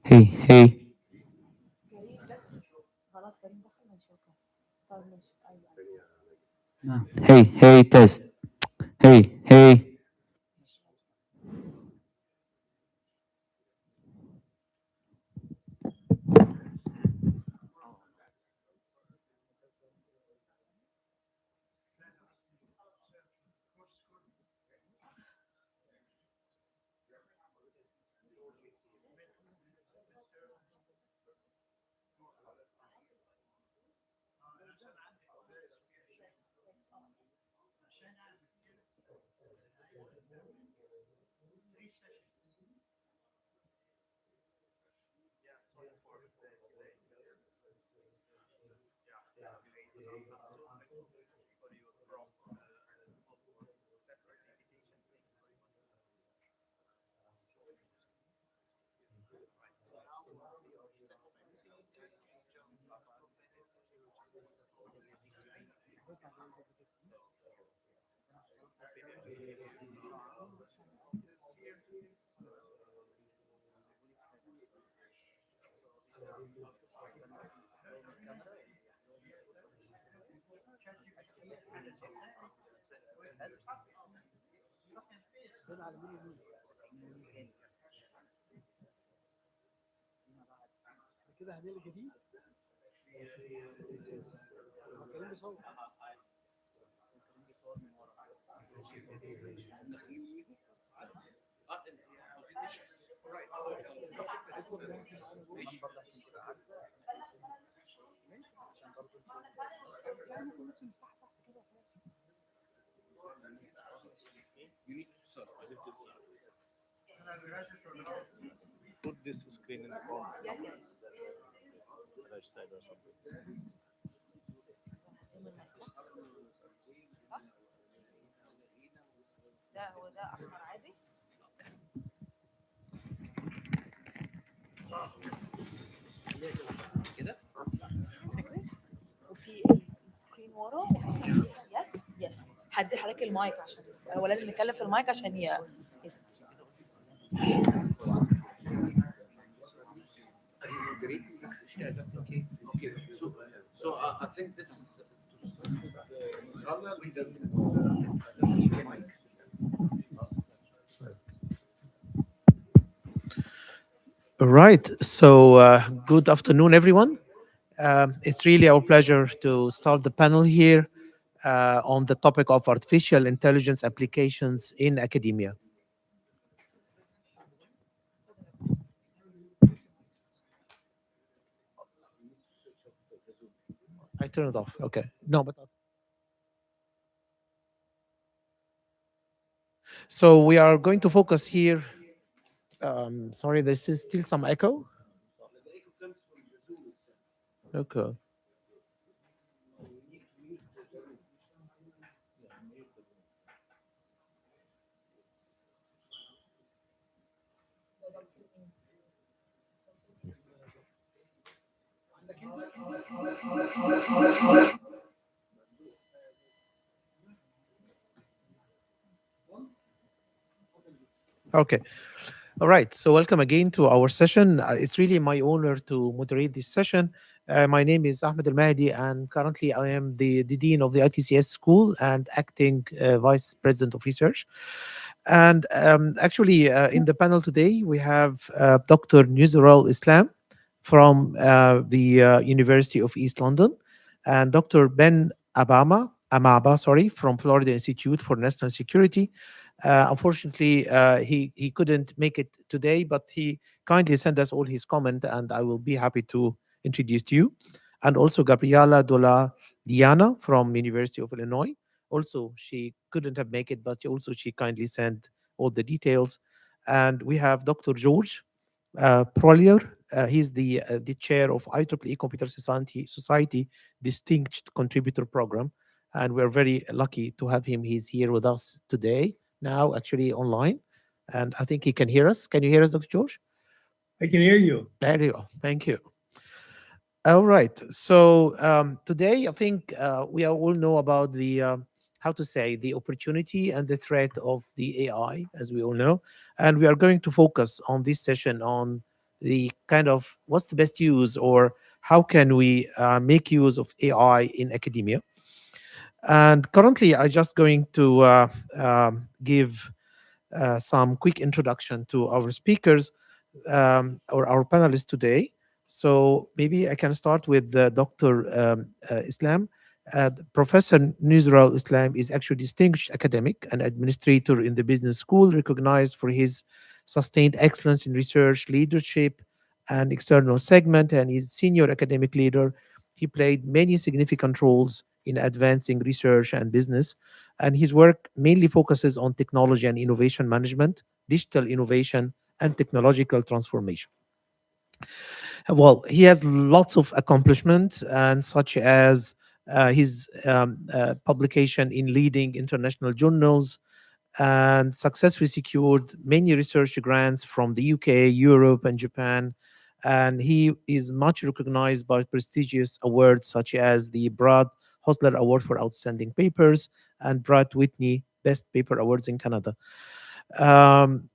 Hey, hey. Hey, hey, test. Hey, hey. Put this screen in the corner. Right side or something. وفي السكرين ورا يس هدي حضرتك المايك عشان هو لازم نتكلم في المايك عشان يس. So I think this is Right. So good afternoon, everyone. It's really our pleasure to start the panel here on the topic of artificial intelligence applications in academia. I turn it off. Okay. No, but so we are going to focus here. Sorry, there is still some echo. Okay. Okay. All right. So welcome again to our session. It's really my honor to moderate this session. My name is Ahmed Al-Mahdi, and currently I am the Dean of the ITCS School and acting Vice President of Research. And actually, in the panel today, we have Dr. Nuzarul Islam from the University of East London, and Dr. Ben Abama Amaba, sorry, from Florida Institute for National Security. Unfortunately, he couldn't make it today, but he kindly sent us all his comment, and I will be happy to introduce to you. And also Gabriela Dola Diana from University of Illinois. Also, she couldn't have make it, but also she kindly sent all the details. And we have Dr. George Prolier. He's the chair of IEEE Computer Society Distinguished Contributor Program, and we're very lucky to have him. He's here with us today, now actually online, and I think he can hear us. Can you hear us, Dr. George? I can hear you. There you go. Thank you. All right. So today, I think we all know about the how to say the opportunity and the threat of the AI, as we all know, and we are going to focus on this session on the kind of what's the best use or how can we make use of AI in academia. And currently, I'm just going to give some quick introduction to our speakers or our panelists today. So maybe I can start with Dr. Islam. Professor Nuzral Islam is actually distinguished academic and administrator in the business school, recognized for his sustained excellence in research, leadership, and external segment, and is senior academic leader. He played many significant roles in advancing research and business, and his work mainly focuses on technology and innovation management, digital innovation, and technological transformation. Well, he has lots of accomplishments, and such as his publication in leading international journals, and successfully secured many research grants from the UK, Europe, and Japan. And he is much recognized by prestigious awards such as the Brad Hosler Award for Outstanding Papers and Brad Whitney Best Paper Awards in Canada. Um,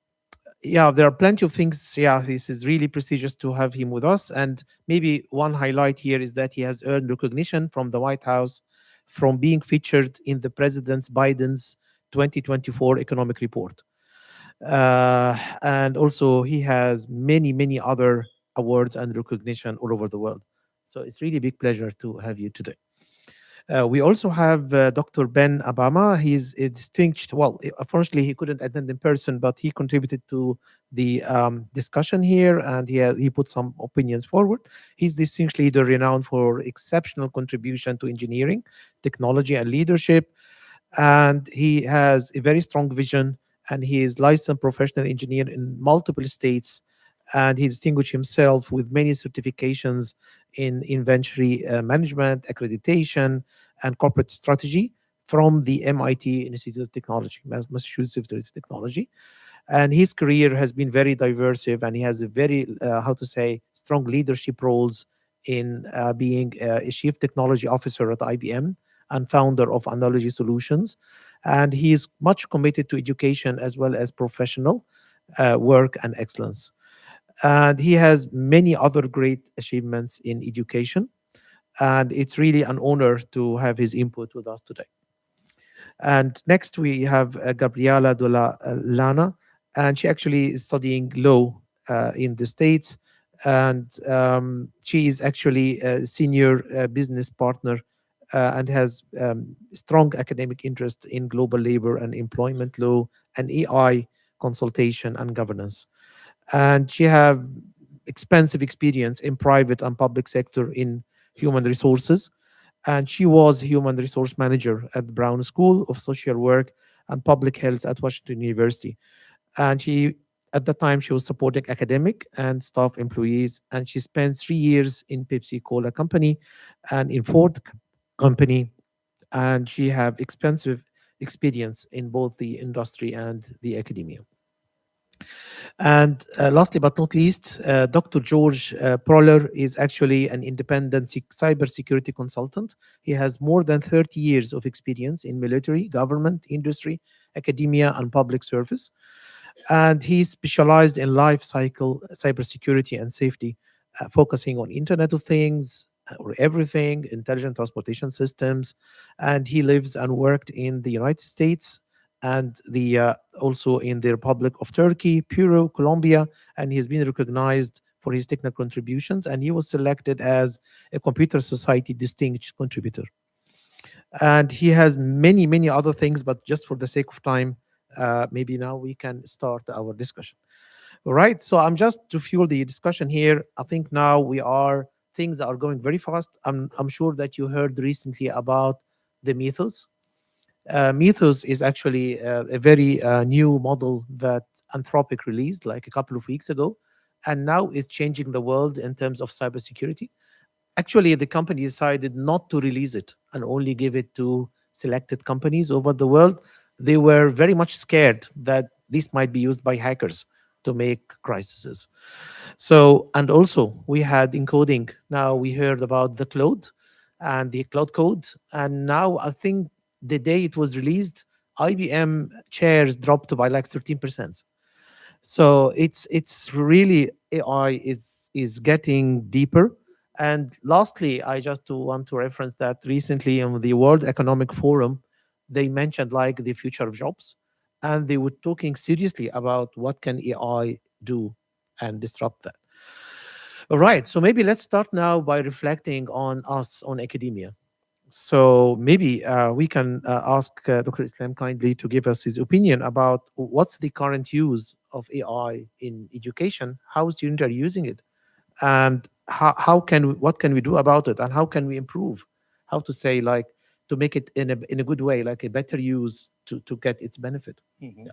yeah, there are plenty of things. Yeah, this is really prestigious to have him with us. And maybe one highlight here is that he has earned recognition from the White House from being featured in the President Biden's 2024 economic report. And also, he has many, many other awards and recognition all over the world. So it's really a big pleasure to have you today. We also have Dr. Ben Abama. He's a distinguished, well, unfortunately, he couldn't attend in person, but he contributed to the discussion here and he put some opinions forward. He's distinguished leader renowned for exceptional contribution to engineering, technology, and leadership. And he has a very strong vision, and he is licensed professional engineer in multiple states, and he distinguished himself with many certifications in inventory management, accreditation, and corporate strategy from the MIT Institute of Technology, Massachusetts Institute of Technology. And his career has been very diverse, and he has a very, how to say, strong leadership roles in being a chief technology officer at IBM and founder of Analogy Solutions. And he is much committed to education as well as professional work and excellence. And he has many other great achievements in education. And it's really an honor to have his input with us today. And next we have Gabriela Dola Lana, and she actually is studying law in the States. And she is actually a senior business partner and has strong academic interest in global labor and employment law and AI consultation and governance. And she have extensive experience in private and public sector in human resources, and she was human resource manager at the Brown School of Social Work and Public Health at Washington University. And she, at the time, she was supporting academic and staff employees, and she spent 3 years in Pepsi Cola company and in Ford company, and she have extensive experience in both the industry and the academia. And lastly but not least, Dr. George Proller is actually an independent cybersecurity consultant. He has more than 30 years of experience in military, government, industry, academia, and public service. And he specialized in life cycle cybersecurity and safety, focusing on Internet of Things or everything, intelligent transportation systems. And he lives and worked in the United States and the also in the Republic of Turkey, Peru, Colombia, and he's been recognized for his technical contributions. And he was selected as a Computer Society Distinguished Contributor. And he has many, many other things, but just for the sake of time, maybe now we can start our discussion. All right. So I'm just to fuel the discussion here. I think now things are going very fast. I'm sure that you heard recently about the Mythos. Mythos is actually a very new model that Anthropic released like a couple of weeks ago, and now is changing the world in terms of cybersecurity. Actually, the company decided not to release it and only give it to selected companies over the world. They were very much scared that this might be used by hackers to make crises. So, and also we had encoding. Now we heard about the cloud and the cloud code. And now I think the day it was released, IBM shares dropped by like 13%. So it's really AI is getting deeper. And lastly, I just want to reference that recently on the World Economic Forum, they mentioned like the future of jobs, and they were talking seriously about what can AI do and disrupt that. All right, so maybe let's start now by reflecting on us on academia. So maybe we can ask Dr. Islam kindly to give us his opinion about what's the current use of AI in education, how students are using it, and what can we do about it, and how can we improve, how to say like to make it in a good way, like a better use to get its benefit. Mhm. Yeah.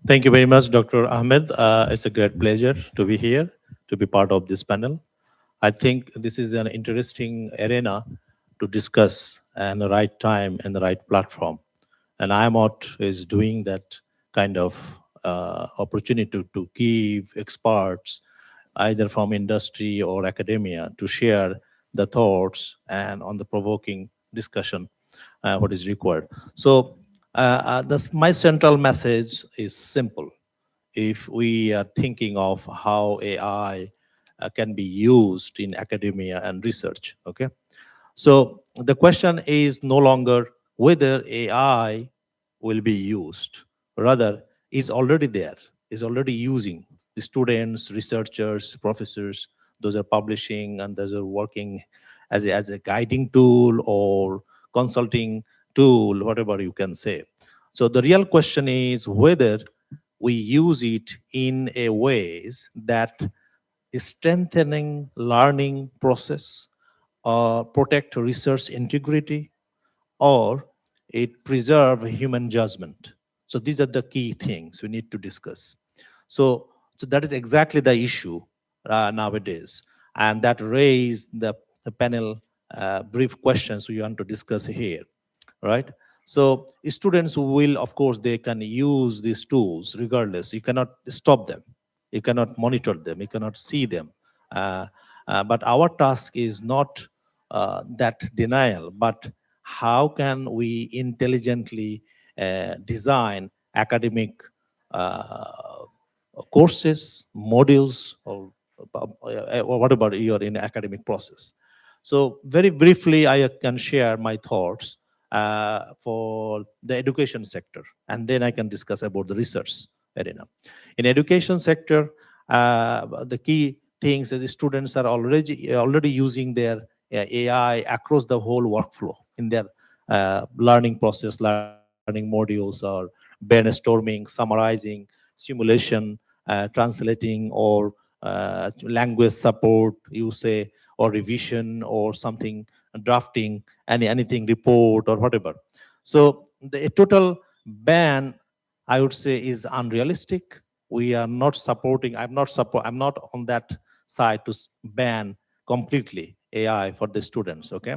Thank you very much, Dr. Ahmed. It's a great pleasure to be here, to be part of this panel. I think this is an interesting arena to discuss and the right time and the right platform. And IAMOT is doing that kind of opportunity to give experts, either from industry or academia, to share the thoughts and on the provoking discussion, what is required. So my central message is simple. If we are thinking of how AI can be used in academia and research, okay? So the question is no longer whether AI will be used, rather, it's already there, is already using the students, researchers, professors, those are publishing and those are working as a guiding tool or consulting tool, whatever you can say. So the real question is whether we use it in a ways that is strengthening learning process, protect research integrity, or it preserve human judgment. So these are the key things we need to discuss. So that is exactly the issue nowadays, and that raised the panel brief questions we want to discuss here, right? So students will, of course, they can use these tools regardless. You cannot stop them. You cannot monitor them. You cannot see them. Uh, but our task is not that denial, but how can we intelligently design academic uh, courses, modules, or whatever you're in academic process. So very briefly, I can share my thoughts for the education sector, and then I can discuss about the research arena. In education sector, the key things is students are already using their AI across the whole workflow in their learning process, learning modules, or brainstorming, summarizing, simulation, translating, or language support, you say, or revision, or something, drafting, anything report or whatever. So the total ban, I would say, is unrealistic. We are not supporting. I'm not on that side to ban completely AI for the students. Okay,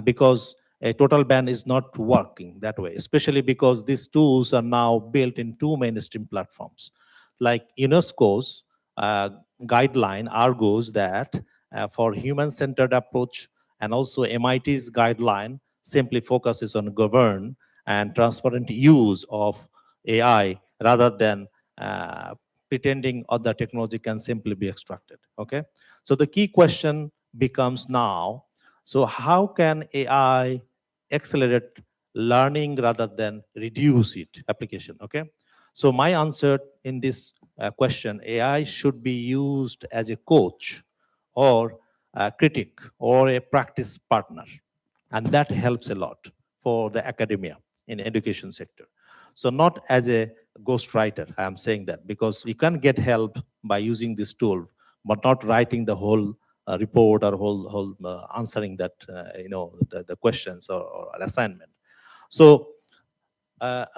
because a total ban is not working that way, especially because these tools are now built in two mainstream platforms. Like UNESCO's guideline argues that for human-centered approach, and also MIT's guideline simply focuses on govern and transparent use of AI rather than pretending other technology can simply be extracted. Okay, so the key question becomes now, so how can AI accelerate learning rather than reduce it application? Okay, so my answer in this question, AI should be used as a coach or a critic or a practice partner. And that helps a lot for the academia in education sector. So not as a ghostwriter, I am saying that, because you can get help by using this tool, but not writing the whole report or whole answering that, the questions or assignment. So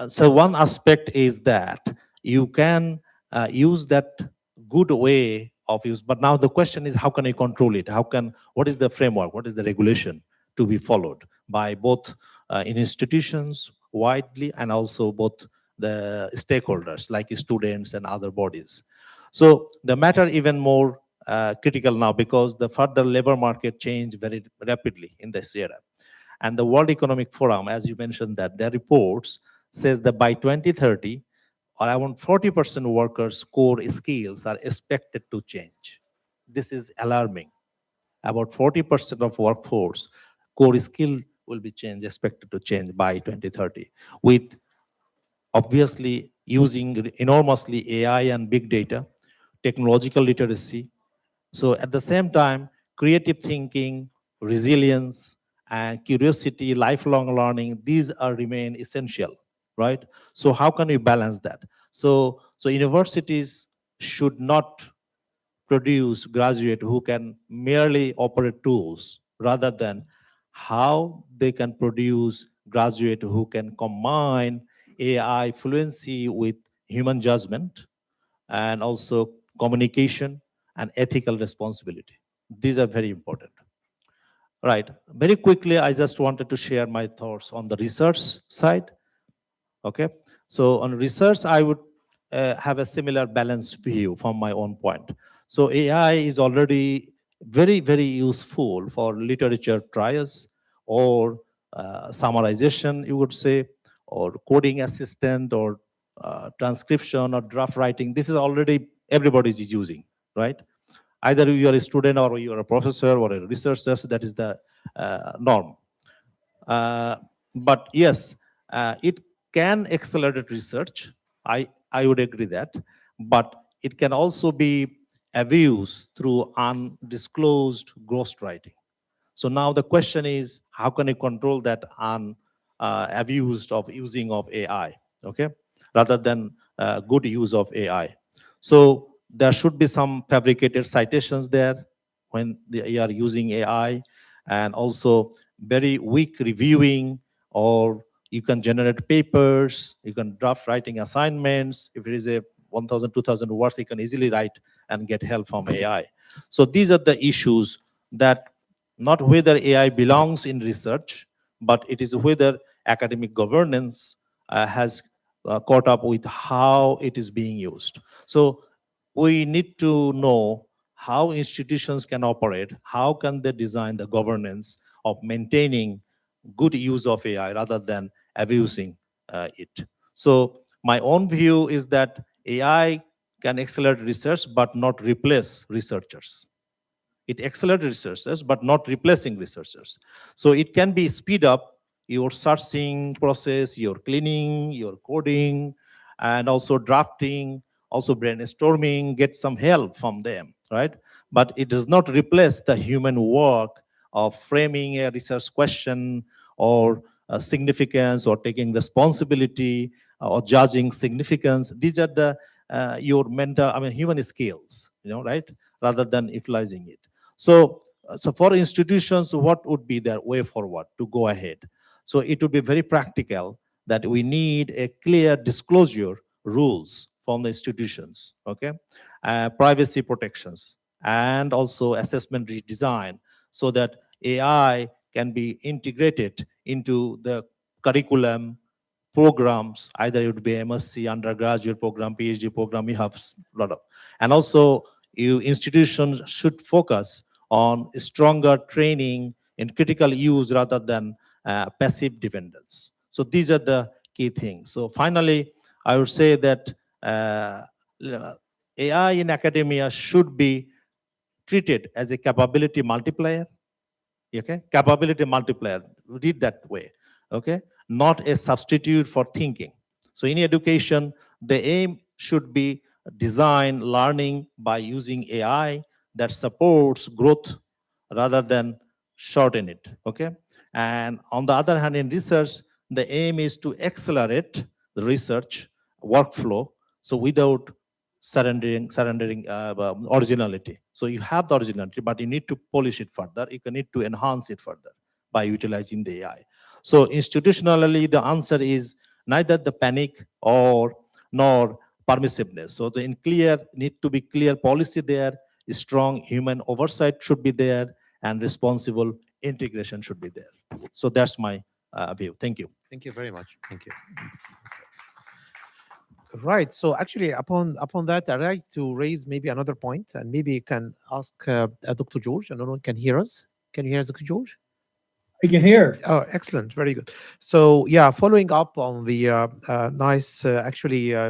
so one aspect is that you can use that good way of use, but now the question is, how can I control it? What is the framework? What is the regulation to be followed by both in institutions widely and also both the stakeholders like students and other bodies? So the matter even more critical now because the further labor market change very rapidly in this era. And the World Economic Forum, as you mentioned, that their reports says that by 2030, around 40% workers' core skills are expected to change. This is alarming. About 40% of workforce core skill will be expected to change by 2030, with obviously using enormously AI and big data, technological literacy. So at the same time, creative thinking, resilience, and curiosity, lifelong learning, these are remain essential, right? So how can we balance that? So universities should not produce graduate who can merely operate tools, rather than how they can produce graduate who can combine AI fluency with human judgment and also communication and ethical responsibility. These are very important. Right. Very quickly, I just wanted to share my thoughts on the research side. Okay. So on research, I would have a similar balanced view from my own point. So AI is already very, very useful for literature trials or summarization, you would say, or coding assistant or transcription or draft writing. This is already everybody is using, right? Either you are a student or you are a professor or a researcher, that is the norm. But yes, it can accelerate research. I would agree that, but it can also be abused through undisclosed ghostwriting. So now the question is, how can I control that abused of using of AI, okay, rather than good use of AI? So there should be some fabricated citations there when they are using AI, and also very weak reviewing, or you can generate papers, you can draft writing assignments. If it is a 1,000, 2,000 words, you can easily write and get help from AI. So these are the issues that not whether AI belongs in research, but it is whether academic governance has caught up with how it is being used. So we need to know how institutions can operate, how can they design the governance of maintaining good use of AI rather than abusing it. So my own view is that AI can accelerate research but not replace researchers. It accelerates researchers, but not replacing researchers. So it can be speed up your searching process, your cleaning, your coding, and also drafting, also brainstorming, get some help from them, right? But it does not replace the human work of framing a research question or significance or taking responsibility or judging significance. These are the your mental, human skills, right? Rather than utilizing it. So for institutions, what would be their way forward to go ahead? So it would be very practical that we need a clear disclosure rules from the institutions, okay? Privacy protections, and also assessment redesign, so that AI can be integrated into the curriculum programs. Either it would be MSc, undergraduate program, PhD program, we have a lot of. And also, institutions should focus on stronger training in critical use rather than passive dependence. So these are the key things. So finally, I would say that AI in academia should be treated as a capability multiplier. Okay, capability multiplier, read that way. Okay, not a substitute for thinking. So in education, the aim should be design learning by using AI that supports growth rather than shorten it. Okay, And on the other hand, in research, the aim is to accelerate the research workflow. So without surrendering originality. So you have the originality, but you need to polish it further. You need to enhance it further by utilizing the AI. So institutionally, the answer is neither the panic or nor permissiveness. So the need to be clear policy there, strong human oversight should be there, and responsible integration should be there. So that's my view. Thank you. Thank you very much. Thank you. Right. So actually, upon that, I'd like to raise maybe another point, and maybe you can ask Dr. George. I don't know, can hear us? Can you hear us, Dr. George? I can hear. Oh, excellent. Very good. So, yeah, following up on the nice,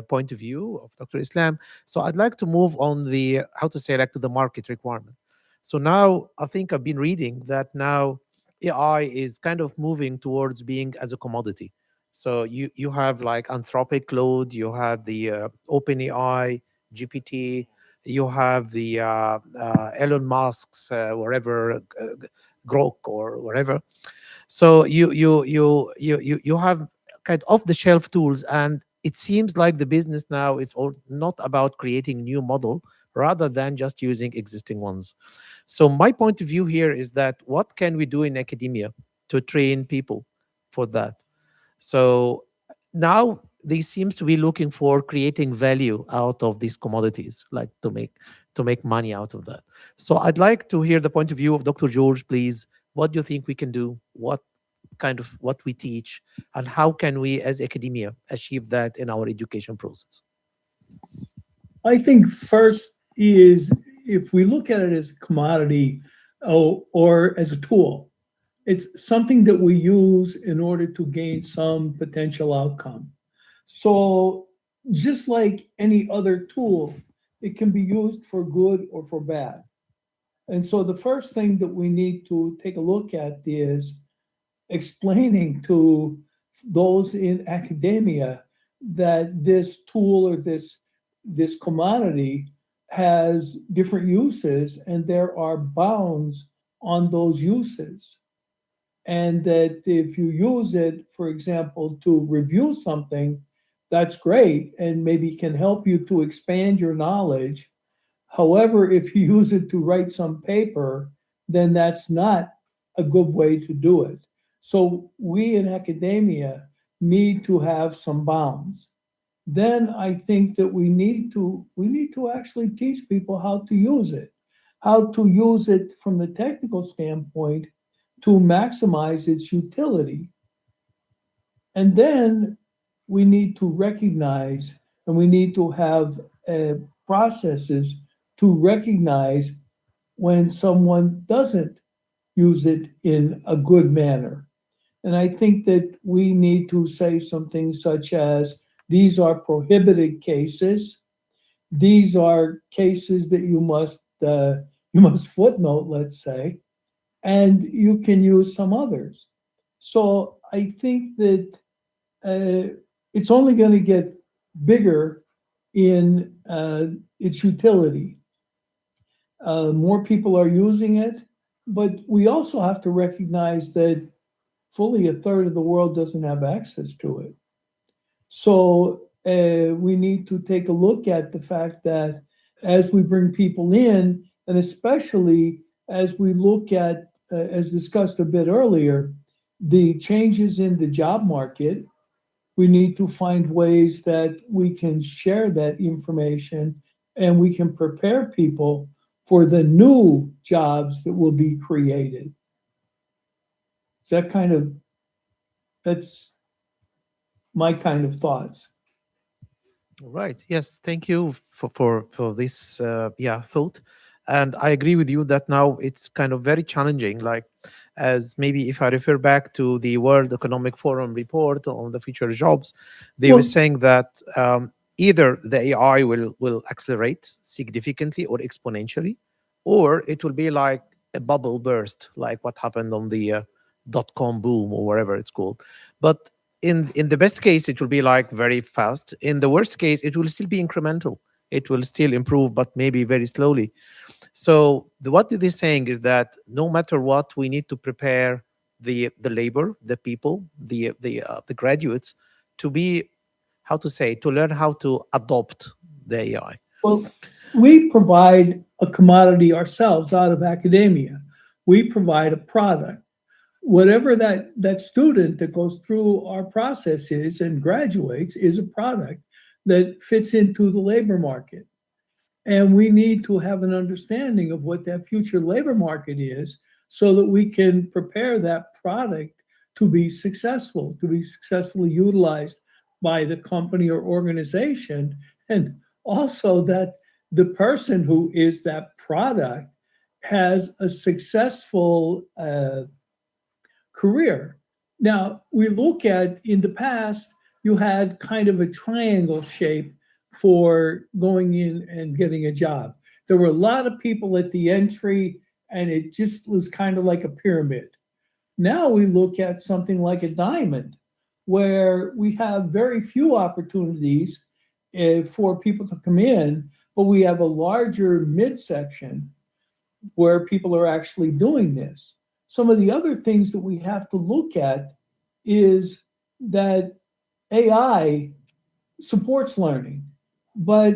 point of view of Dr. Islam. So, I'd like to move on the, how to say, like to the market requirement. So, now I think I've been reading that now AI is kind of moving towards being as a commodity. So, you have like Anthropic Claude, you have the OpenAI, GPT, you have the Elon Musk's wherever, Grok or whatever. So you have kind of off-the-shelf tools, and it seems like the business now is all not about creating new model rather than just using existing ones. So my point of view here is that what can we do in academia to train people for that? So now they seems to be looking for creating value out of these commodities, like to make money out of that. So I'd like to hear the point of view of Dr. George, please. What do you think we can do? What we teach, and how can we as academia achieve that in our education process? I think first is if we look at it as a commodity or as a tool, it's something that we use in order to gain some potential outcome. So just like any other tool, it can be used for good or for bad. And so the first thing that we need to take a look at is explaining to those in academia that this tool or this commodity has different uses, and there are bounds on those uses. And that if you use it, for example, to review something, that's great and maybe can help you to expand your knowledge. However, if you use it to write some paper, then that's not a good way to do it. So we in academia need to have some bounds. Then I think that we need to actually teach people how to use it from the technical standpoint to maximize its utility. And then we need to recognize, and we need to have processes to recognize when someone doesn't use it in a good manner. And I think that we need to say something such as, these are prohibited cases. These are cases that you must footnote, let's say, and you can use some others. So I think that it's only going to get bigger in its utility. More people are using it, but we also have to recognize that fully a third of the world doesn't have access to it. So we need to take a look at the fact that as we bring people in, and especially as we look at, as discussed a bit earlier, the changes in the job market, we need to find ways that we can share that information and we can prepare people for the new jobs that will be created. That's my kind of thoughts. Right. Yes. Thank you for this thought. And I agree with you that now it's kind of very challenging. Like, as maybe if I refer back to the World Economic Forum report on the future jobs, they were saying that either the AI will accelerate significantly or exponentially, or it will be like a bubble burst, like what happened on the dot-com boom or whatever it's called. But in the best case, it will be like very fast. In the worst case, it will still be incremental. It will still improve, but maybe very slowly. So what they're saying is that no matter what, we need to prepare the labor, the people, the graduates to be, how to say, to learn how to adopt the AI? Well, we provide a commodity ourselves out of academia. We provide a product. Whatever that student that goes through our process is and graduates is a product that fits into the labor market. And we need to have an understanding of what that future labor market is so that we can prepare that product to be successfully utilized by the company or organization. And also that the person who is that product has a successful career. Now, we look at in the past, you had kind of a triangle shape for going in and getting a job. There were a lot of people at the entry, and it just was kind of like a pyramid. Now we look at something like a diamond, where we have very few opportunities for people to come in, but we have a larger midsection where people are actually doing this. Some of the other things that we have to look at is that AI supports learning, but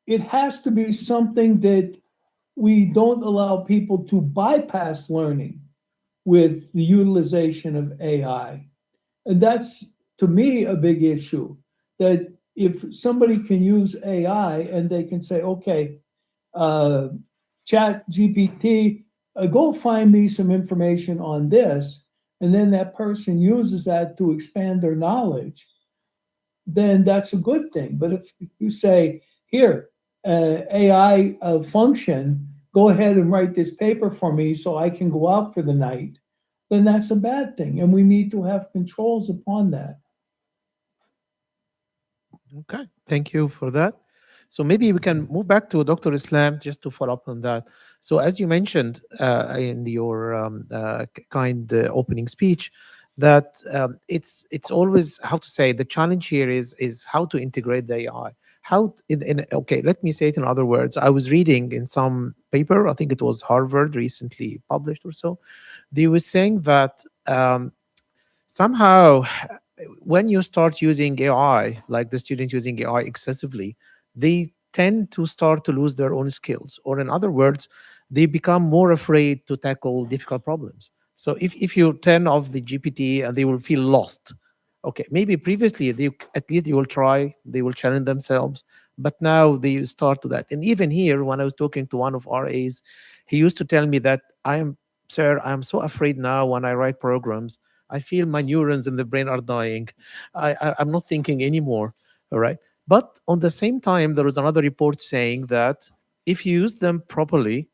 it has to be something that we don't allow people to bypass learning with the utilization of AI. And that's, to me, a big issue. That if somebody can use AI and they can say, okay, Chat GPT, go find me some information on this, and then that person uses that to expand their knowledge, then that's a good thing. But if you say, here, AI function, go ahead and write this paper for me so I can go out for the night, then that's a bad thing. And we need to have controls upon that. Okay, thank you for that. So maybe we can move back to Dr. Islam just to follow up on that. So as you mentioned in your kind opening speech, that it's always, how to say, the challenge here is how to integrate the AI. Okay, let me say it in other words. I was reading in some paper, I think it was Harvard recently published or so, they were saying that somehow when you start using AI, like the students using AI excessively, they tend to start to lose their own skills. Or in other words, they become more afraid to tackle difficult problems. So if you turn off the GPT and they will feel lost. Okay, maybe previously at least they will try, they will challenge themselves, but now they start to that. And even here, when I was talking to one of RAs, he used to tell me that sir, I'm so afraid now when I write programs, I feel my neurons in the brain are dying. I'm not thinking anymore. All right. But on the same time, there was another report saying that if you use them properly,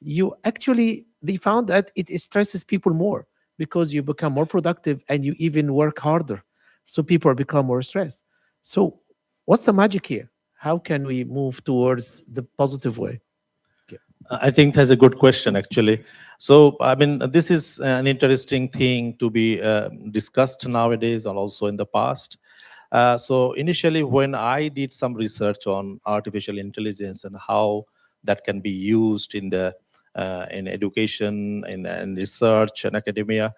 they found that it stresses people more because you become more productive and you even work harder. So people become more stressed. So what's the magic here? How can we move towards the positive way? I think that's a good question, actually. So, I mean, this is an interesting thing to be discussed nowadays and also in the past. So initially, when I did some research on artificial intelligence and how that can be used in in education, in research and academia,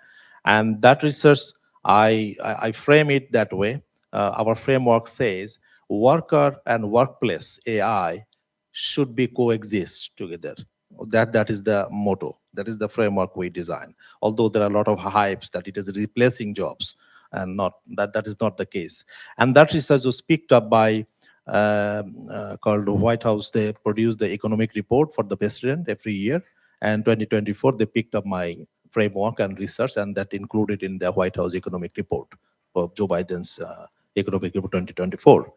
and that research, I frame it that way. Our framework says worker and workplace AI should be coexist together. That is the motto. That is the framework we design. Although there are a lot of hypes that it is replacing jobs, and that is not the case. And that research was picked up by called White House. They produce the economic report for the president every year, and 2024 they picked up my framework and research, and that included in the White House economic report of Joe Biden's economic report 2024.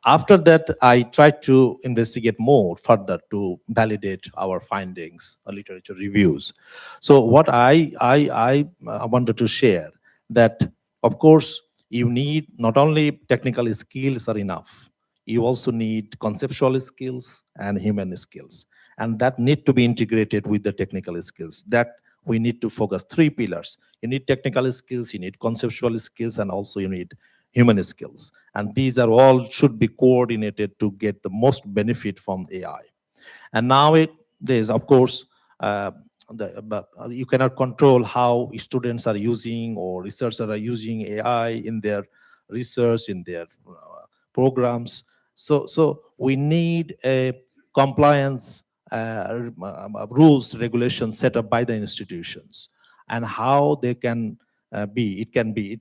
After that, I tried to investigate more further to validate our findings, literature reviews. So what I wanted to share that, of course, you need not only technical skills are enough, you also need conceptual skills and human skills. And that need to be integrated with the technical skills. That we need to focus 3 pillars. You need technical skills, you need conceptual skills, and also you need human skills. And these are all should be coordinated to get the most benefit from AI. And nowadays, of course, you cannot control how students are using or researchers are using AI in their research, in their programs. So we need a compliance rules, regulations set up by the institutions, and how they can be.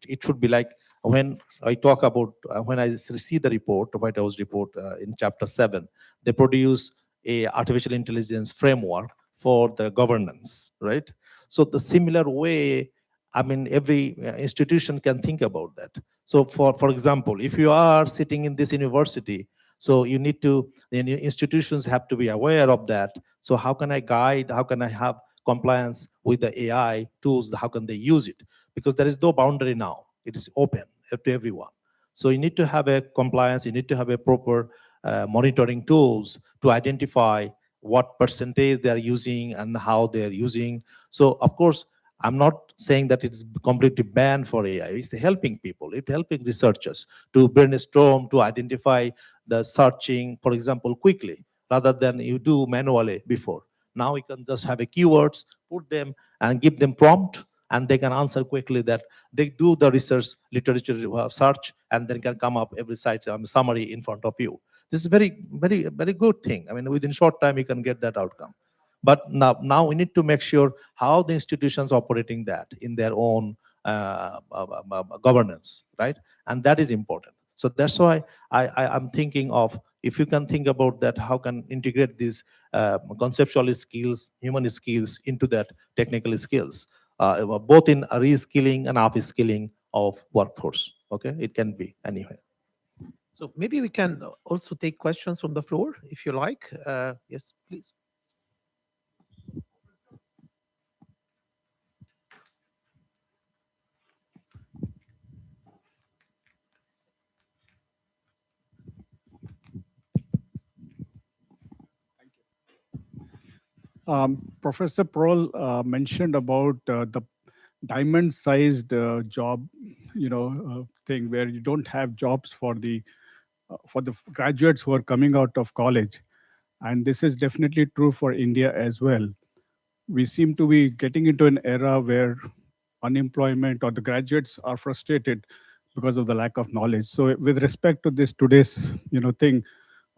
It should be like when I talk about when I see the report, the White House report in Chapter 7, they produce a artificial intelligence framework for the governance, right? So the similar way, I mean, every institution can think about that. So for example, if you are sitting in this university, so you need to, the institutions have to be aware of that. So how can I guide, how can I have compliance with the AI tools, how can they use it? Because there is no boundary now, it is open to everyone. So you need to have a compliance, you need to have a proper monitoring tools to identify what percentage they are using and how they are using. So of course, I'm not saying that it's completely banned for AI. It's helping people. It's helping researchers to brainstorm, to identify the searching, for example, quickly, rather than you do manually before. Now you can just have a keywords, put them and give them prompt, and they can answer quickly that they do the research literature search, and then can come up every site summary in front of you. This is very good thing. I mean, within short time, you can get that outcome. But now we need to make sure how the institutions operating that in their own governance, right? And that is important. So that's why I'm thinking of, if you can think about that, how can integrate these conceptual skills, human skills into that technical skills, both in reskilling and upskilling of workforce. Okay, it can be anywhere. So maybe we can also take questions from the floor, if you like. Yes, please. Professor Prol mentioned about the diamond-sized job, thing where you don't have jobs for the graduates who are coming out of college, and this is definitely true for India as well. We seem to be getting into an era where unemployment or the graduates are frustrated because of the lack of knowledge. So, with respect to this today's thing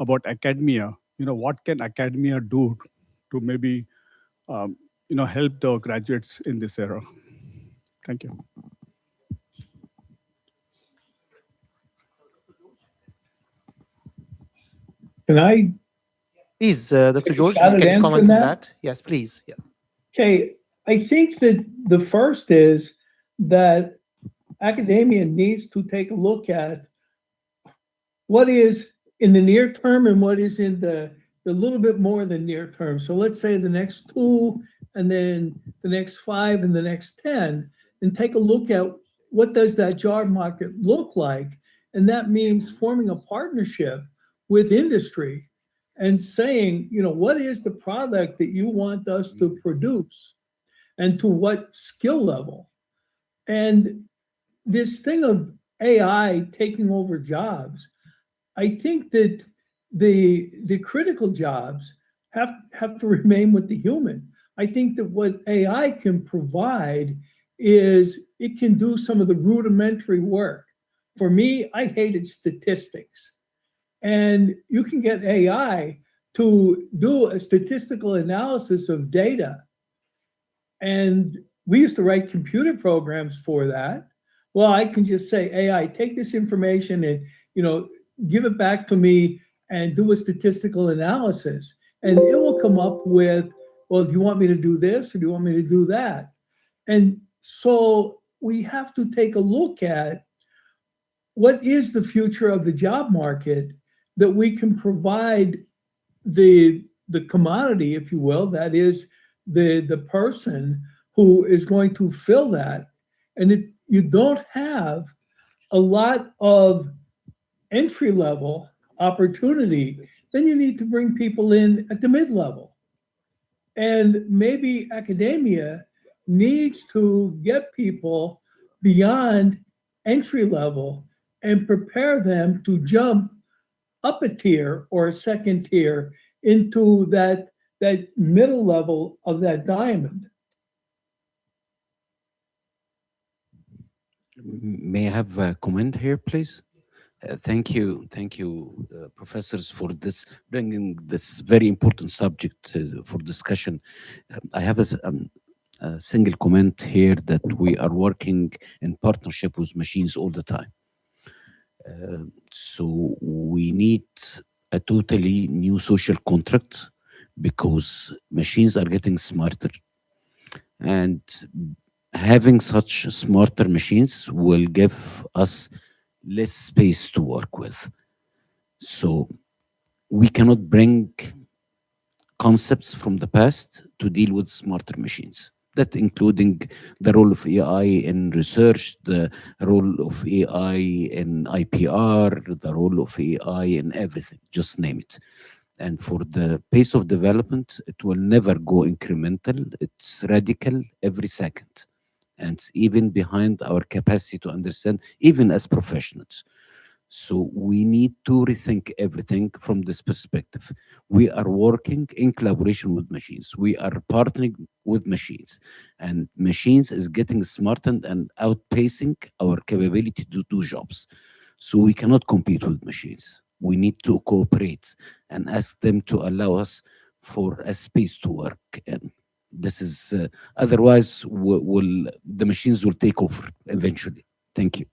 about academia, what can academia do to maybe help the graduates in this era? Thank you. Can I? Please, Dr. George, shot you at can answering comment on that? that. Yes, please. Yeah. Okay, I think that the first is that academia needs to take a look at what is in the near term and what is in the little bit more than near term. So let's say the next 2, and then the next 5, and the next 10, and take a look at what does that job market look like. And that means forming a partnership with industry and saying, what is the product that you want us to produce and to what skill level? And this thing of AI taking over jobs, I think that the critical jobs have to remain with the human. I think that what AI can provide is it can do some of the rudimentary work. For me, I hated statistics. And you can get AI to do a statistical analysis of data. And we used to write computer programs for that. Well, I can just say, AI, take this information and, give it back to me and do a statistical analysis. And it will come up with, well, do you want me to do this or do you want me to do that? And so we have to take a look at what is the future of the job market, that we can provide the commodity, if you will, that is the person who is going to fill that. And if you don't have a lot of entry level opportunity, then you need to bring people in at the mid level. And maybe academia needs to get people beyond entry level and prepare them to jump up a tier or a second tier into that that middle level of that diamond. May I have a comment here, please? Thank you, professors, for this bringing this very important subject for discussion. I have a single comment here that we are working in partnership with machines all the time. So we need a totally new social contract because machines are getting smarter, and having such smarter machines will give us less space to work with. So we cannot bring concepts from the past to deal with smarter machines. That including the role of AI in research, the role of AI in IPR, the role of AI in everything, just name it. And for the pace of development, it will never go incremental. It's radical every second. And it's even behind our capacity to understand, even as professionals. So we need to rethink everything from this perspective. We are working in collaboration with machines. We are partnering with machines, and machines is getting smarter and outpacing our capability to do jobs. So we cannot compete with machines. We need to cooperate and ask them to allow us for a space to work in. This is otherwise will the machines will take over eventually. Thank you.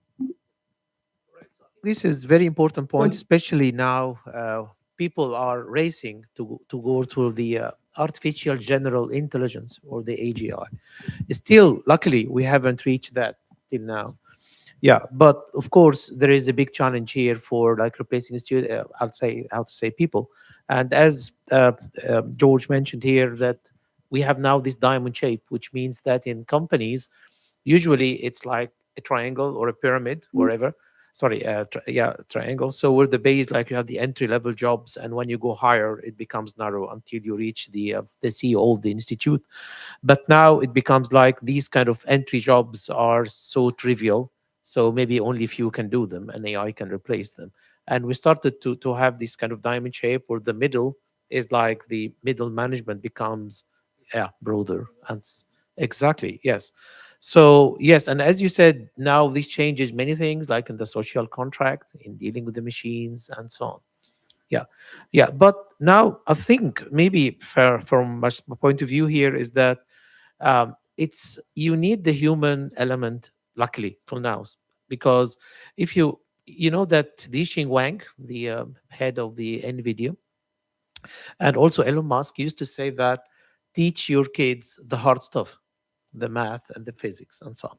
This is very important point, especially now people are racing to go to the artificial general intelligence, or the AGI. Still, luckily, we haven't reached that till now. Yeah, but of course, there is a big challenge here for like replacing student. I'll say how to say people. And as George mentioned here, that we have now this diamond shape, which means that in companies, usually it's like a triangle or a pyramid, wherever. Sorry, triangle. So where the base, like you have the entry level jobs, and when you go higher, it becomes narrow until you reach the CEO of the institute. But now it becomes like these kind of entry jobs are so trivial, so maybe only few can do them, and AI can replace them. And we started to have this kind of diamond shape where the middle is like the middle management becomes broader. And exactly, yes. So yes, and as you said, now this changes many things, like in the social contract, in dealing with the machines, and so on. Yeah, yeah. But now I think maybe from my point of view here is that it's you need the human element. Luckily, till now, because if you know that Dixing Wang, the head of the NVIDIA, and also Elon Musk used to say that teach your kids the hard stuff, the math and the physics and so on.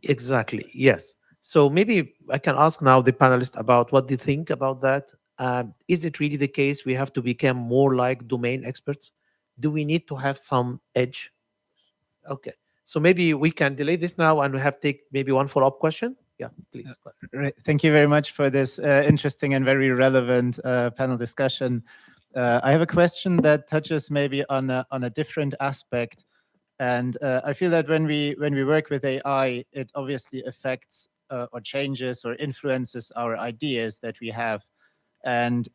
Exactly, yes. So maybe I can ask now the panelists about what they think about that. Is it really the case we have to become more like domain experts? Do we need to have some edge? Okay. So maybe we can delay this now and we have take maybe one follow-up question. Yeah, please. Right. Thank you very much for this interesting and very relevant panel discussion. I have a question that touches maybe on a different aspect. And I feel that when we work with AI, it obviously affects or changes or influences our ideas that we have. And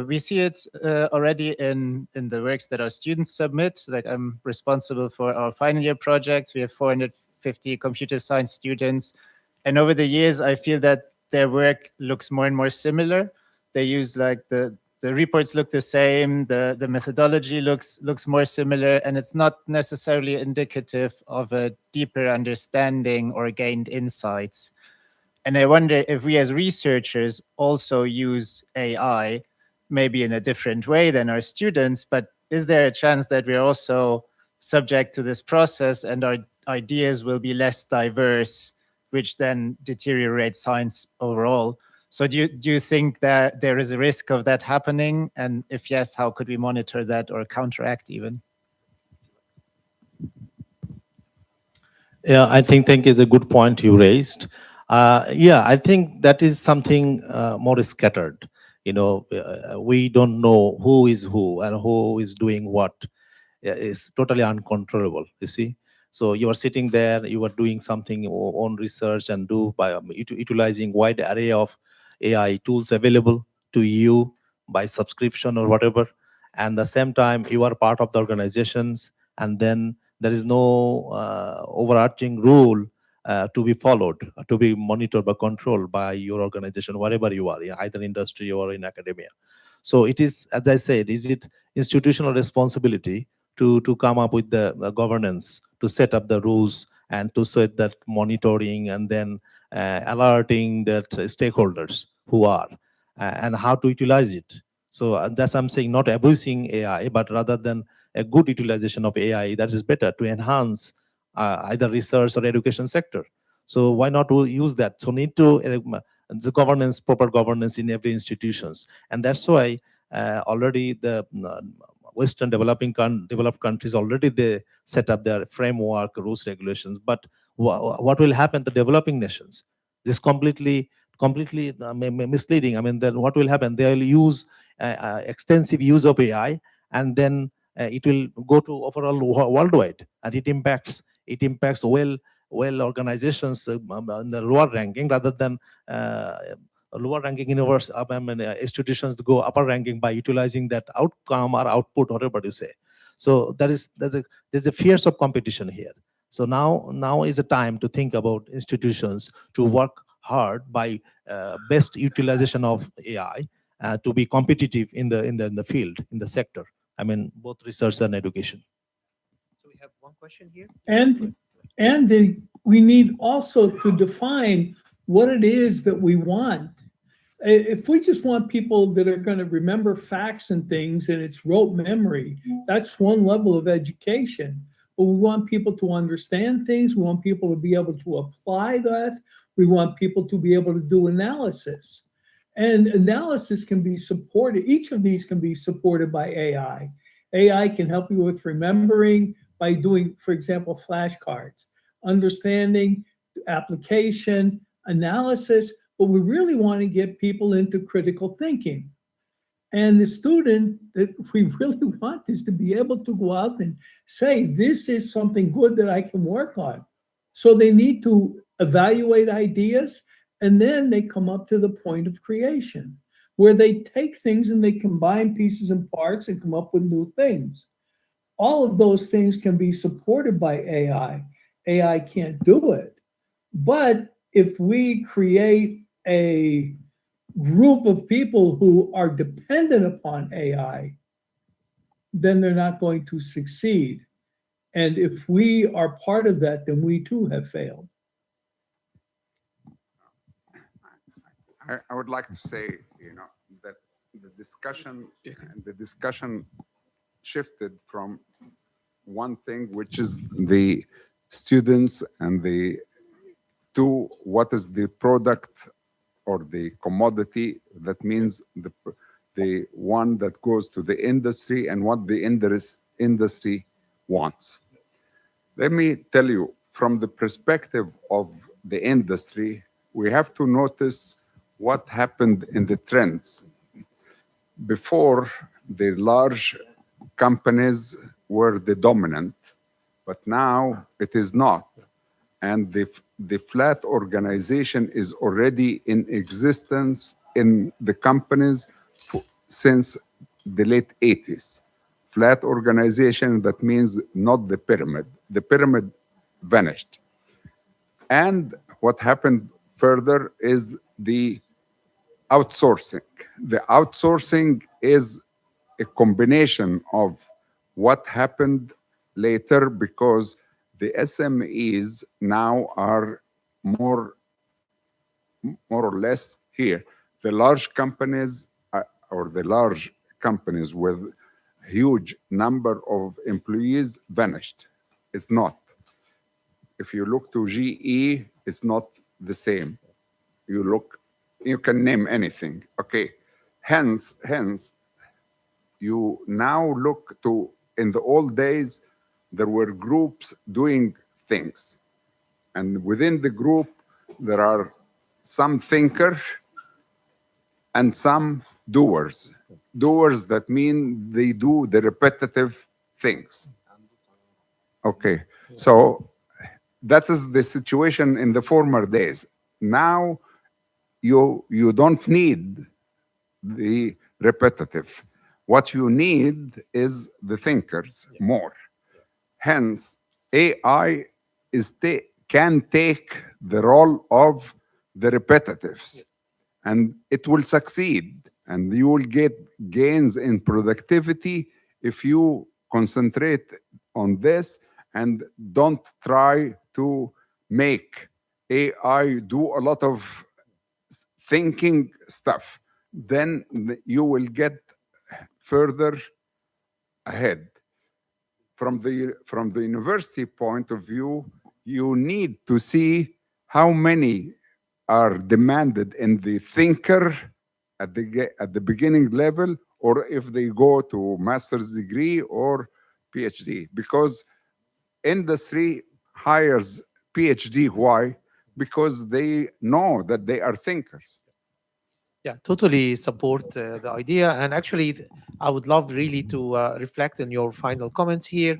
we see it already in the works that our students submit. Like, I'm responsible for our final year projects. We have 450 computer science students. And over the years, I feel that their work looks more and more similar. They use like the reports look the same, the methodology looks more similar, and it's not necessarily indicative of a deeper understanding or gained insights. And I wonder if we as researchers also use AI, maybe in a different way than our students, but is there a chance that we're also subject to this process and our ideas will be less diverse, which then deteriorates science overall? So do you think that there is a risk of that happening? And if yes, how could we monitor that or counteract even? Yeah, I think is a good point you raised. Yeah, I think that is something more scattered. We don't know who is who and who is doing what. It's totally uncontrollable, you see. So you are sitting there, you are doing something on research and do by utilizing wide array of AI tools available to you by subscription or whatever. and the same time you are part of the organizations, and then there is no overarching rule to be followed, to be monitored or controlled by your organization, wherever you are, either industry or in academia. So it is, as I said, is it institutional responsibility to come up with the governance, to set up the rules and to set that monitoring, and then alerting that stakeholders who are and how to utilize it. So that's I'm saying, not abusing AI, but rather than a good utilization of AI that is better to enhance either research or education sector. So why not to use that? So need to the governance, proper governance in every institutions, and that's why already the Western developed countries already they set up their framework, rules, regulations. But what will happen to developing nations? This completely misleading. I mean, then what will happen? They will use extensive use of AI, and then it will go to overall worldwide, and it impacts well organizations in the lower ranking, rather than lower ranking institutions to go upper ranking by utilizing that outcome or output, whatever you say. So there's a fierce of competition here. So now is the time to think about institutions to work hard by best utilization of AI to be competitive in the field, in the sector. I mean, both research and education. So we have one question here. And we need also to define what it is that we want. If we just want people that are going to remember facts and things and it's rote memory, that's one level of education. But we want people to understand things. We want people to be able to apply that. We want people to be able to do analysis. And analysis can be supported. Each of these can be supported by AI. AI can help you with remembering by doing, for example, flashcards, understanding, application, analysis. But we really want to get people into critical thinking. And the student that we really want is to be able to go out and say, this is something good that I can work on. So they need to evaluate ideas, and then they come up to the point of creation, where they take things and they combine pieces and parts and come up with new things. All of those things can be supported by AI. AI can't do it. But if we create a group of people who are dependent upon AI, then they're not going to succeed. And if we are part of that, then we too have failed. I would like to say, that the discussion shifted from one thing, which is the students, and to what is the product or the commodity. That means the one that goes to the industry and what the industry wants. Let me tell you, from the perspective of the industry, we have to notice what happened in the trends. Before, the large companies were the dominant, but now it is not. And the flat organization is already in existence in the companies since the late 80s. Flat organization, that means not the pyramid. The pyramid vanished. And what happened further is the outsourcing. The outsourcing is a combination of what happened later, because the SMEs now are more or less here. The large companies or the large companies with huge number of employees vanished. It's not. If you look to GE, it's not the same. You can name anything. Okay. Hence, you now look to, in the old days, there were groups doing things. And within the group, there are some thinkers and some doers. Doers, that mean they do the repetitive things. Okay, so that is the situation in the former days. Now, you don't need the repetitive. What you need is the thinkers more. Hence, AI can take the role of the repetitives, and it will succeed, and you will get gains in productivity if you concentrate on this and don't try to make AI do a lot of thinking stuff. Then you will get further ahead. From the university point of view, you need to see how many are demanded in the thinker at the beginning level, or if they go to master's degree or PhD, because industry hires PhD. Why? Because they know that they are thinkers. Yeah, totally support the idea. And actually, I would love really to reflect on your final comments here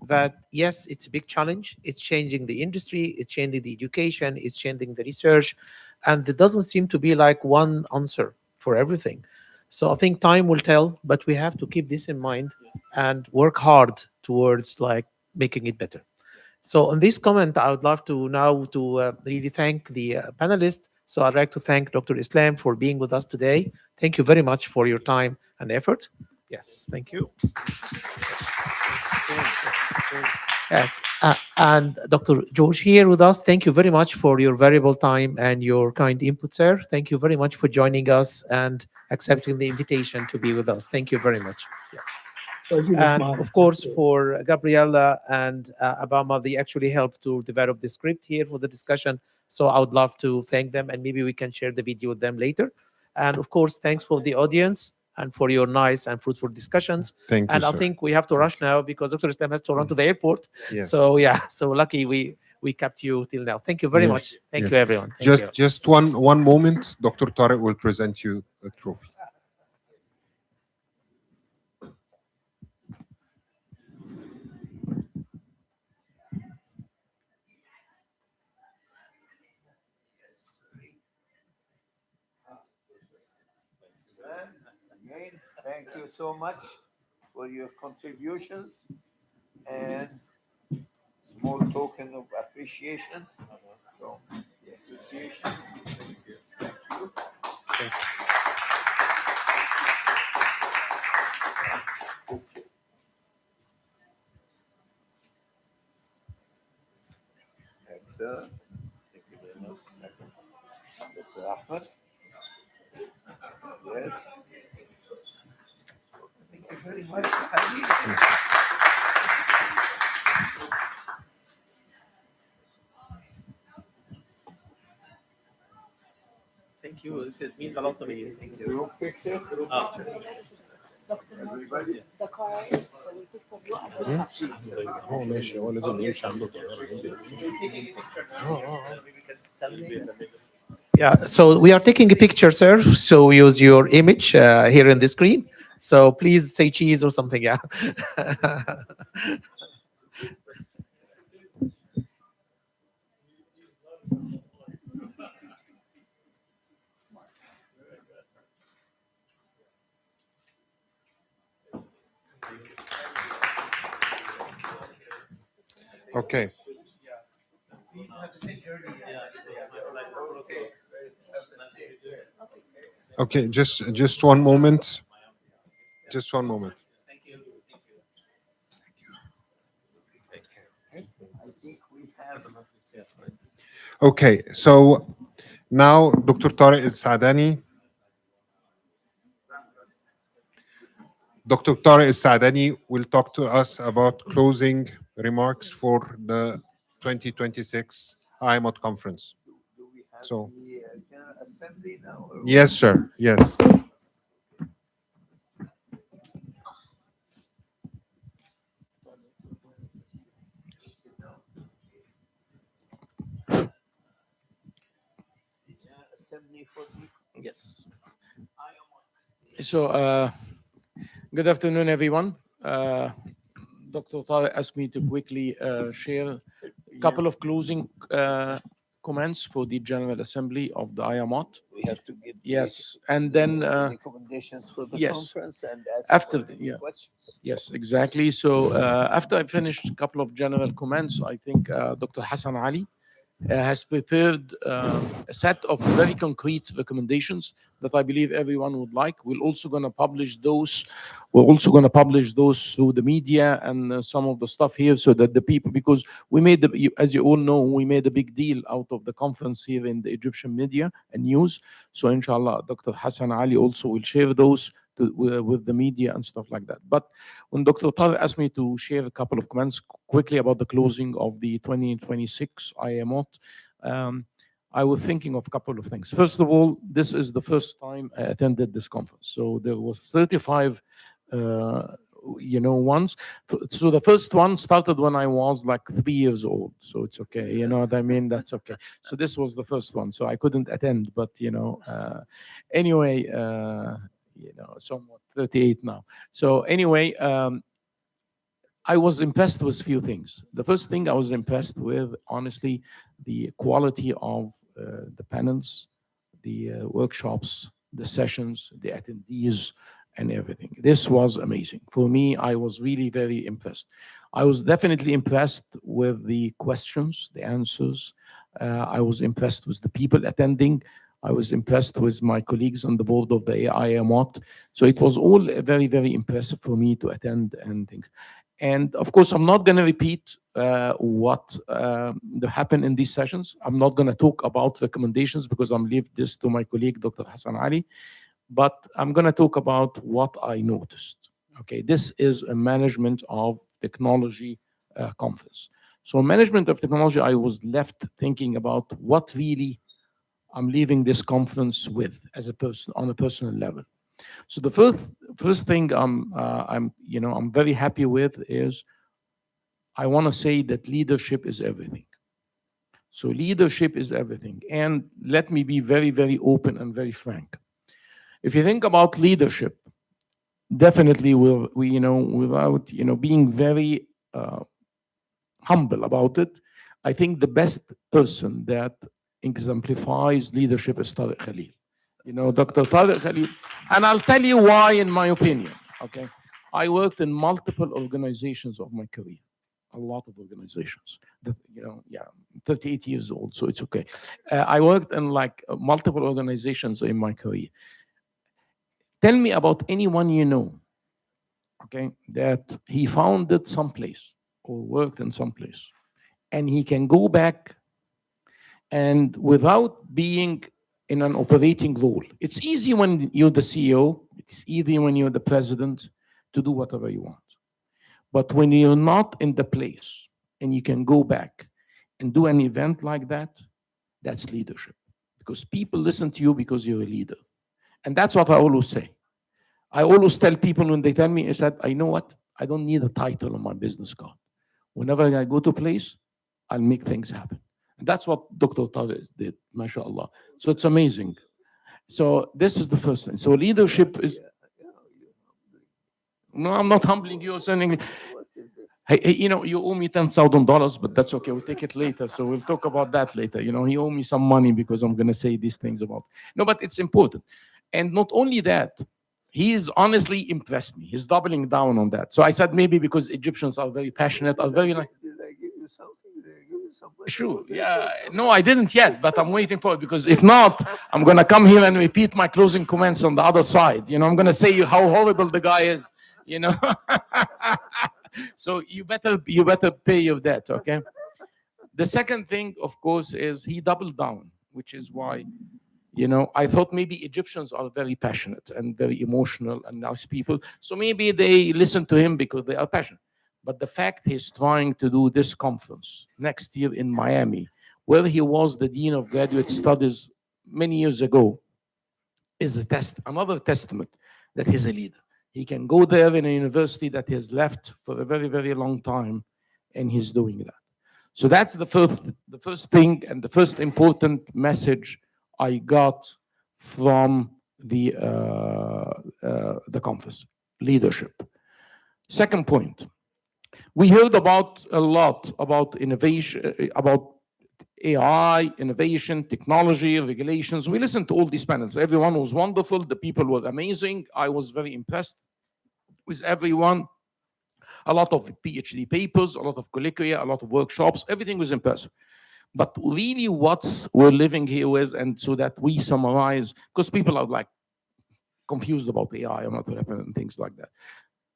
that yes, it's a big challenge. It's changing the industry, it's changing the education, it's changing the research. And there doesn't seem to be like one answer for everything. So I think time will tell, but we have to keep this in mind and work hard towards like making it better. So on this comment, I would love to now to really thank the panelists. So I'd like to thank Dr. Islam for being with us today. Thank you very much for your time and effort. Yes, thank you. Yes, and Dr. George here with us. Thank you very much for your valuable time and your kind input, sir. Thank you very much for joining us and accepting the invitation to be with us. Thank you very much. Yes. Pleasure was And mine. of course, for Gabriella and Abama, they actually helped to develop the script here for the discussion. So I would love to thank them, and maybe we can share the video with them later. And of course, thanks for the audience and for your nice and fruitful discussions. Thank you, And I sir. think we have to rush now because Dr. Islam has to run to the airport. Yes. So yeah, so lucky we kept you till now. Thank you very Yes, much. Thank yes. you, everyone. Thank you. Just one moment. Dr. Tariq will present you a trophy. Again, thank you so much for your contributions and small token of appreciation from the association. Thank you. Thank you. Excellent. Thank you very much. Dr. Ahmed. Yes. Thank you very much. Thank you. It means a lot to me. Thank you. Group picture. Everybody. The car is we took for you and هو ماشي هو لازم يمشي عنده Yeah, so we are taking a picture, sir. So we use your image here in the screen. So please say cheese or something. Yeah. Okay. Okay, just one moment. Just one moment. Okay, so now Dr. Tariq Sadani. Dr. Tariq Sadani will talk to us about closing remarks for the 2026 IAMOT conference. Do we have So, the General Assembly now? or yes, sir. Yes. General Assembly for the Yes. So, good afternoon, everyone. Dr. Tariq asked me to quickly share a couple of closing comments for the General Assembly of the IAMOT. We have to give Yes, and then recommendations for the yes, conference and after answer yeah, questions. yes, exactly. So after I finished a couple of general comments, I think Dr. Hassan Ali has prepared a set of very concrete recommendations that I believe everyone would like. We're also going to publish those. We're also going to publish those through the media and some of the stuff here, so that the people, because we made as you all know, we made a big deal out of the conference here in the Egyptian media and news. So inshallah, Dr. Hassan Ali also will share those with the media and stuff like that. But when Dr. Tariq asked me to share a couple of comments quickly about the closing of the 2026 IAMOT, I was thinking of a couple of things. First of all, this is the first time I attended this conference. So there was 35 ones. So the first one started when I was like 3 years old. So it's okay. You know what I mean? That's okay. So this was the first one. So I couldn't attend, but anyway, somewhat 38 now. So anyway, I was impressed with a few things. The first thing I was impressed with, honestly, the quality of the panels, the workshops, the sessions, the attendees, and everything. This was amazing. For me, I was really very impressed. I was definitely impressed with the questions, the answers. I was impressed with the people attending. I was impressed with my colleagues on the board of the IAMOT. So it was all very, very impressive for me to attend and things. And of course, I'm not going to repeat what happened in these sessions. I'm not going to talk about recommendations because I'm leave this to my colleague, Dr. Hassan Ali. But I'm going to talk about what I noticed. Okay, this is a management of technology conference. So management of technology, I was left thinking about what really I'm leaving this conference with as a person on a personal level. So the first thing I'm very happy with is I want to say that leadership is everything. So leadership is everything. And let me be very, very open and very frank. If you think about leadership, definitely without being very humble about it, I think the best person that exemplifies leadership is Tariq Khalil. Dr. Tariq Khalil. And I'll tell you why, in my opinion. Okay, I worked in multiple organizations of my career, a lot of organizations. 38 years old, so it's okay. I worked in multiple organizations in my career. Tell me about anyone you know, okay, that he founded someplace or worked in someplace, and he can go back and without being in an operating role. It's easy when you're the CEO, it's easy when you're the president to do whatever you want. But when you're not in the place and you can go back and do an event like that, that's leadership. Because people listen to you because you're a leader. And that's what I always say. I always tell people when they tell me, I said, I know what? I don't need a title on my business card. Whenever I go to a place, I'll make things happen. And that's what Dr. Tariq did, mashallah. So it's amazing. So this is the first thing. So leadership is... No, I'm not humbling you or something. Hey, you owe me $10,000, but that's okay. We'll take it later. So we'll talk about that later. He owe me some money because I'm going to say these things about... No, but it's important. And not only that, he's honestly impressed me. He's doubling down on that. So I said maybe because Egyptians are very passionate, are very like... Did I give you something? Did I give you something? Sure. Yeah. No, I didn't yet, but I'm waiting for it because if not, I'm going to come here and repeat my closing comments on the other side. I'm going to say how horrible the guy is. So you better pay your debt, okay? The second thing, of course, is he doubled down, which is why, I thought maybe Egyptians are very passionate and very emotional and nice people. So maybe they listen to him because they are passionate. But the fact he's trying to do this conference next year in Miami, where he was the Dean of Graduate Studies many years ago, is another testament that he's a leader. He can go there in a university that he has left for a very, very long time, and he's doing that. So that's the first thing and the first important message I got from the conference: leadership. Second point, we heard a lot about innovation, about AI, innovation, technology, regulations. We listened to all these panels. Everyone was wonderful. The people were amazing. I was very impressed with everyone. A lot of PhD papers, a lot of colloquia, a lot of workshops. Everything was impressive. But really what we're living here with, and so that we summarize, because people are like confused about AI and what will happen and things like that.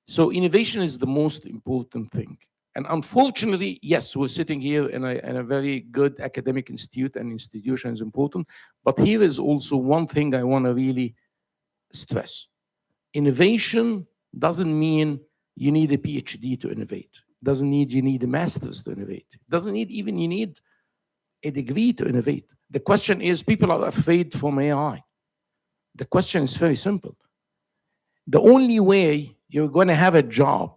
So innovation is the most important thing. And unfortunately, yes, we're sitting here in a very good academic institute, and institution is important. But here is also one thing I want to really stress. Innovation doesn't mean you need a PhD to innovate. Doesn't need you need a master's to innovate. Doesn't need even you need a degree to innovate. The question is, people are afraid from AI. The question is very simple. The only way you're going to have a job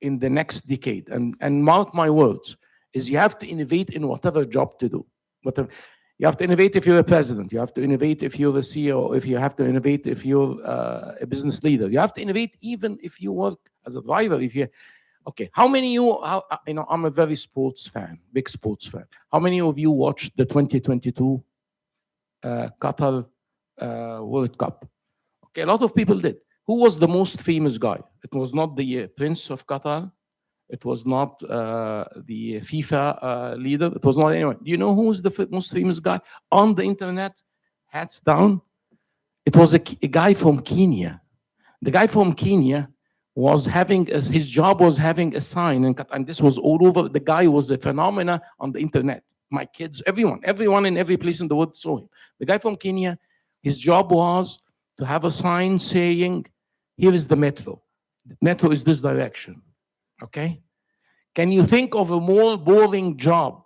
in the next decade, and mark my words, is you have to innovate in whatever job to do. Whatever. You have to innovate if you're a president. You have to innovate if you're the CEO. If you have to innovate if you're a business leader. You have to innovate even if you work as a driver. If you, okay, how many of you, I'm a very sports fan, big sports fan. How many of you watched the 2022 Qatar World Cup? Okay, a lot of people did. Who was the most famous guy? It was not the Prince of Qatar. It was not the FIFA leader. It was not anyone. Do you know who was the most famous guy on the internet? Hats down. It was a guy from Kenya. The guy from Kenya was having, his job was having a sign, and this was all over. The guy was a phenomena on the internet. My kids, everyone in every place in the world saw him. The guy from Kenya, his job was to have a sign saying, here is the metro. The metro is this direction. Okay? Can you think of a more boring job?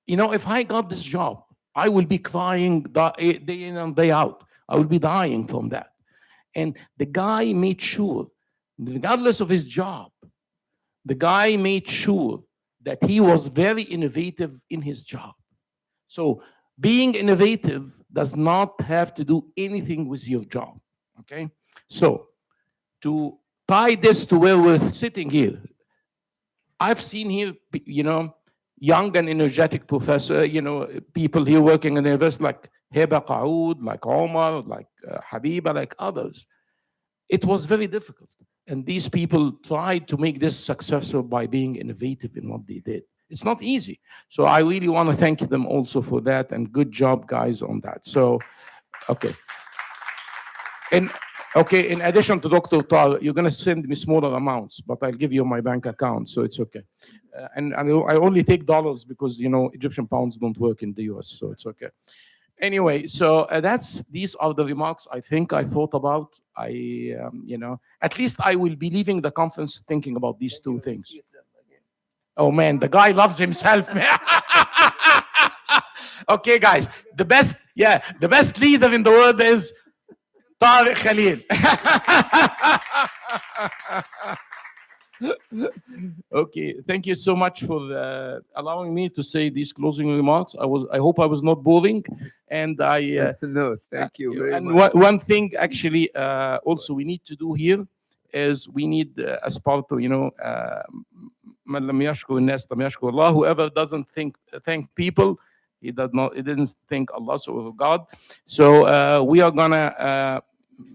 You know, if I got this job, I will be crying day in and day out. I will be dying from that. And the guy made sure, regardless of his job, the guy made sure that he was very innovative in his job. So being innovative does not have to do anything with your job. Okay? So to tie this to where we're sitting here, I've seen here, young and energetic professor, people here working in the university like Heba Qaoud, like Omar, like Habiba, like others. It was very difficult. And these people tried to make this successful by being innovative in what they did. It's not easy. So I really want to thank them also for that, and good job, guys, on that. So, okay. Okay, in addition to Dr. Tal, you're going to send me smaller amounts, but I'll give you my bank account, so it's okay. And I only take dollars because, Egyptian pounds don't work in the US, so it's okay. Anyway, so these are the remarks I think I thought about. At least I will be leaving the conference thinking about these two things. Oh man, the guy loves himself. Okay, guys, the best leader in the world is Tariq Khalil. Okay, thank you so much for allowing me to say these closing remarks. I hope I was not boring, and no, thank you very much. One thing actually also we need to do here is we need as part of من لم يشكر الناس لم يشكر الله. Whoever doesn't thank people, he didn't thank Allah, so God. So we are gonna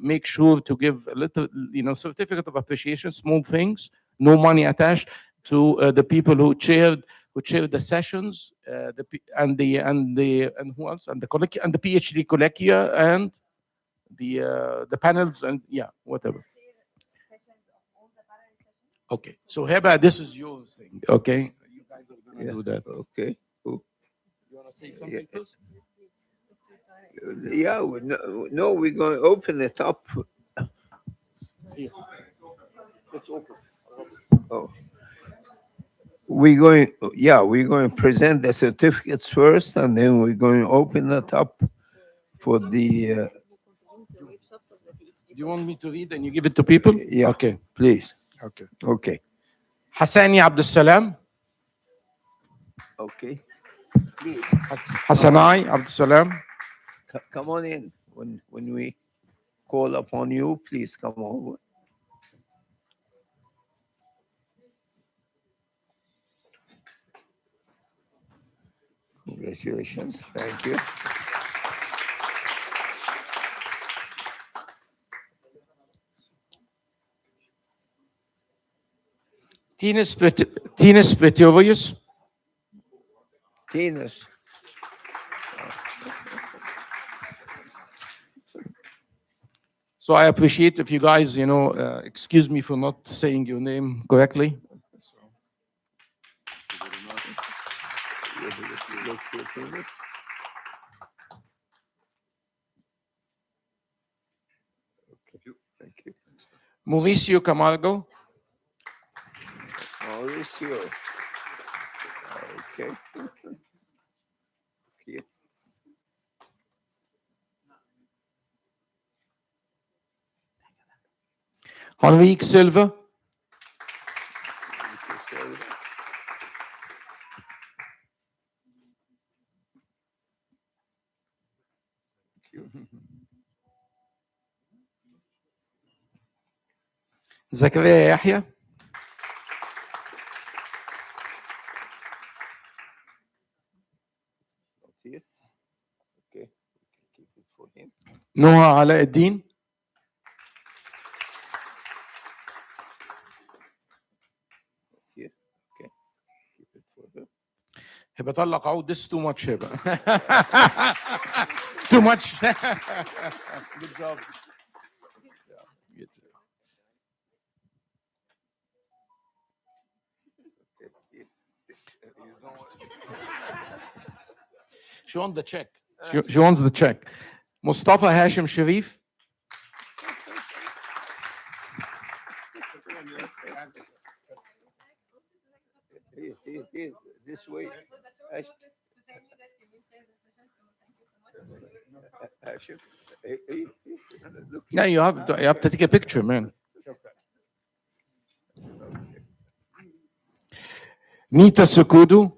make sure to give a little, certificate of appreciation, small things, no money attached, to the people who chaired the sessions, and who else, and the PhD colloquia, and the panels, and whatever. Okay, so Heba, this is your thing. Okay, you guys are gonna do that. Okay. You wanna say something first? Yeah, no, we're going to open it up. It's open. Oh. We're going to present the certificates first, and then we're going to open it up for the. Do you want me to read and you give it to people? Yeah. Okay. Please. Okay. Okay. Hassani Abdul Salam. Okay. Please. Hassanai Abdul Salam. Come on in. When we call upon you, please come over. Congratulations. Thank you. Tinus Vitilius. Tinus. So I appreciate if you guys, excuse me for not saying your name correctly. Look for Tinus. Okay. Thank you. Mauricio Camargo. Mauricio. Okay. Okay. Henrique Silva. زكريا يحيى. Here. Okay. Keep it for him. نهى علاء الدين. Here. Okay. Keep it for her. هبه طلق عود. This is too much هبه. Too much. Good job. Good job. She wants the check. She wants the check. Mustafa Hashim Sharif. Here, this way. Yeah, you have to take a picture, man. Nita Sukudu.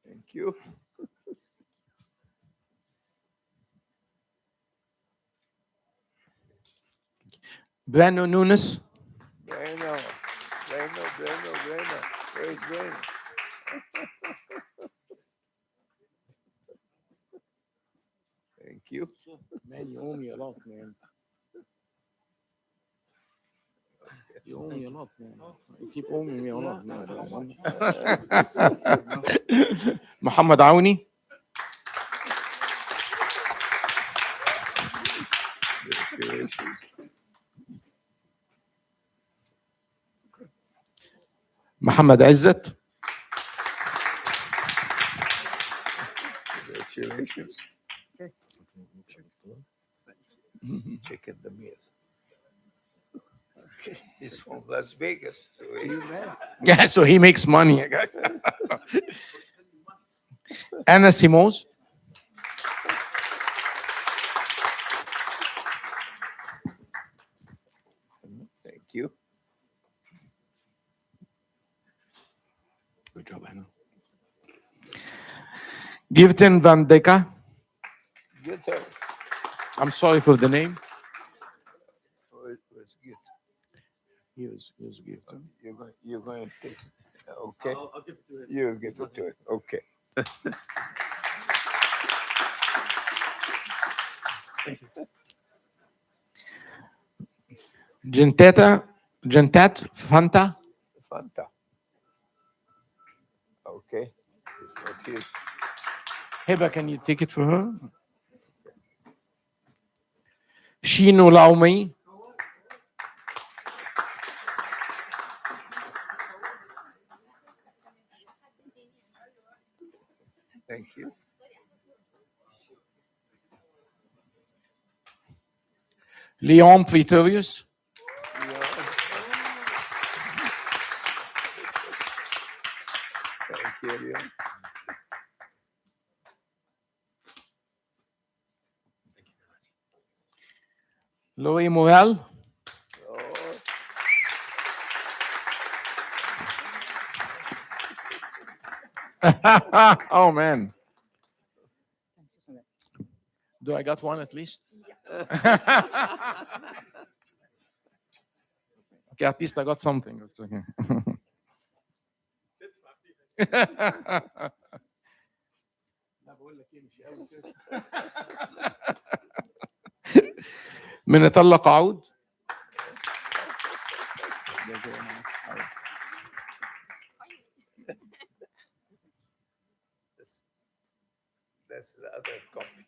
Thank you. Breno Nunes. Breno. Where's Breno? Thank you. Man, you owe me a lot, man. You owe me a lot, man. You keep owing me a lot, man. Muhammad Aouni. Muhammad Izzat. Congratulations. Check in the meal. Okay. He's from Las Vegas. So Yeah, so he makes money. Anna Simos. Thank you. Good job, Anna. Giften Van Deka. Good job. I'm sorry for the name. Oh, it was good. He was Giften. You're going to take it. Okay. I'll give it to him. You'll give it to him. Okay. Thank you. Gentat Fanta. Fanta. Okay. It's not here. Heba, can you take it for her? Shino Laumei. Thank you. Leon Pretorius. Thank you, Leon. Louis Morel. Oh man. Do I got one at least? Okay, at least I got something. It's okay. بنتلق عود. That's the other copy.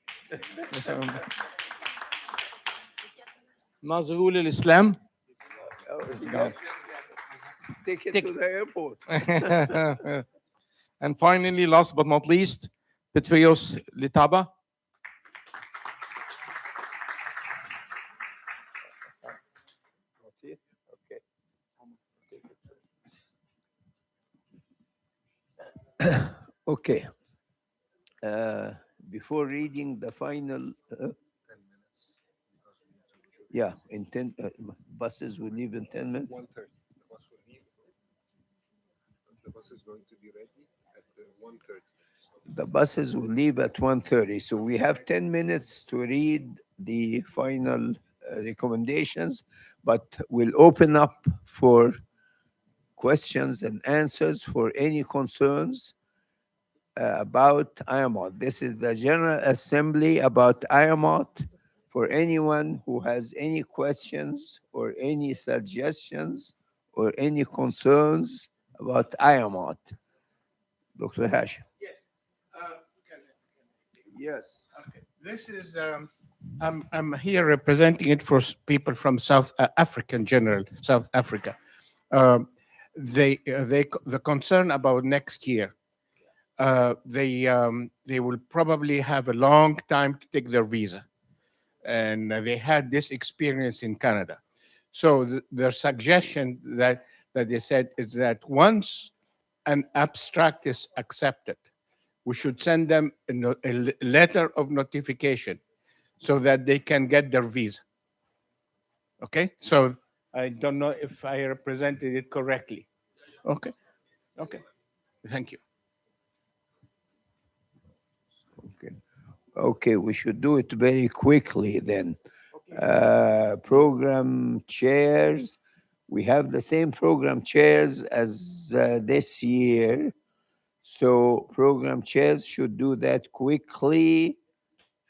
ناظروا للإسلام. Oh, it's gone. Take it to the airport. And finally, last but not least, Petrios Litaba. Okay. Before reading the final, yeah, in 10 buses will leave in 10 minutes. 1:30. The bus will leave. The bus is going to be ready at 1:30. The buses will leave at 1:30. So we have 10 minutes to read the final recommendations, but we'll open up for questions and answers for any concerns about IAMOT. This is the General Assembly about IAMOT. For anyone who has any questions or any suggestions or any concerns about IAMOT. Dr. Hash. Yes. Okay. This is, I'm here representing it for people from South Africa in general, South Africa. The concern about next year, they will probably have a long time to take their visa. And they had this experience in Canada. So their suggestion that they said is that once an abstract is accepted, we should send them a letter of notification so that they can get their visa. Okay, so I don't know if I represented it correctly. Okay, okay, thank you. Okay, we should do it very quickly then. Program chairs, we have the same program chairs as this year. So program chairs should do that quickly,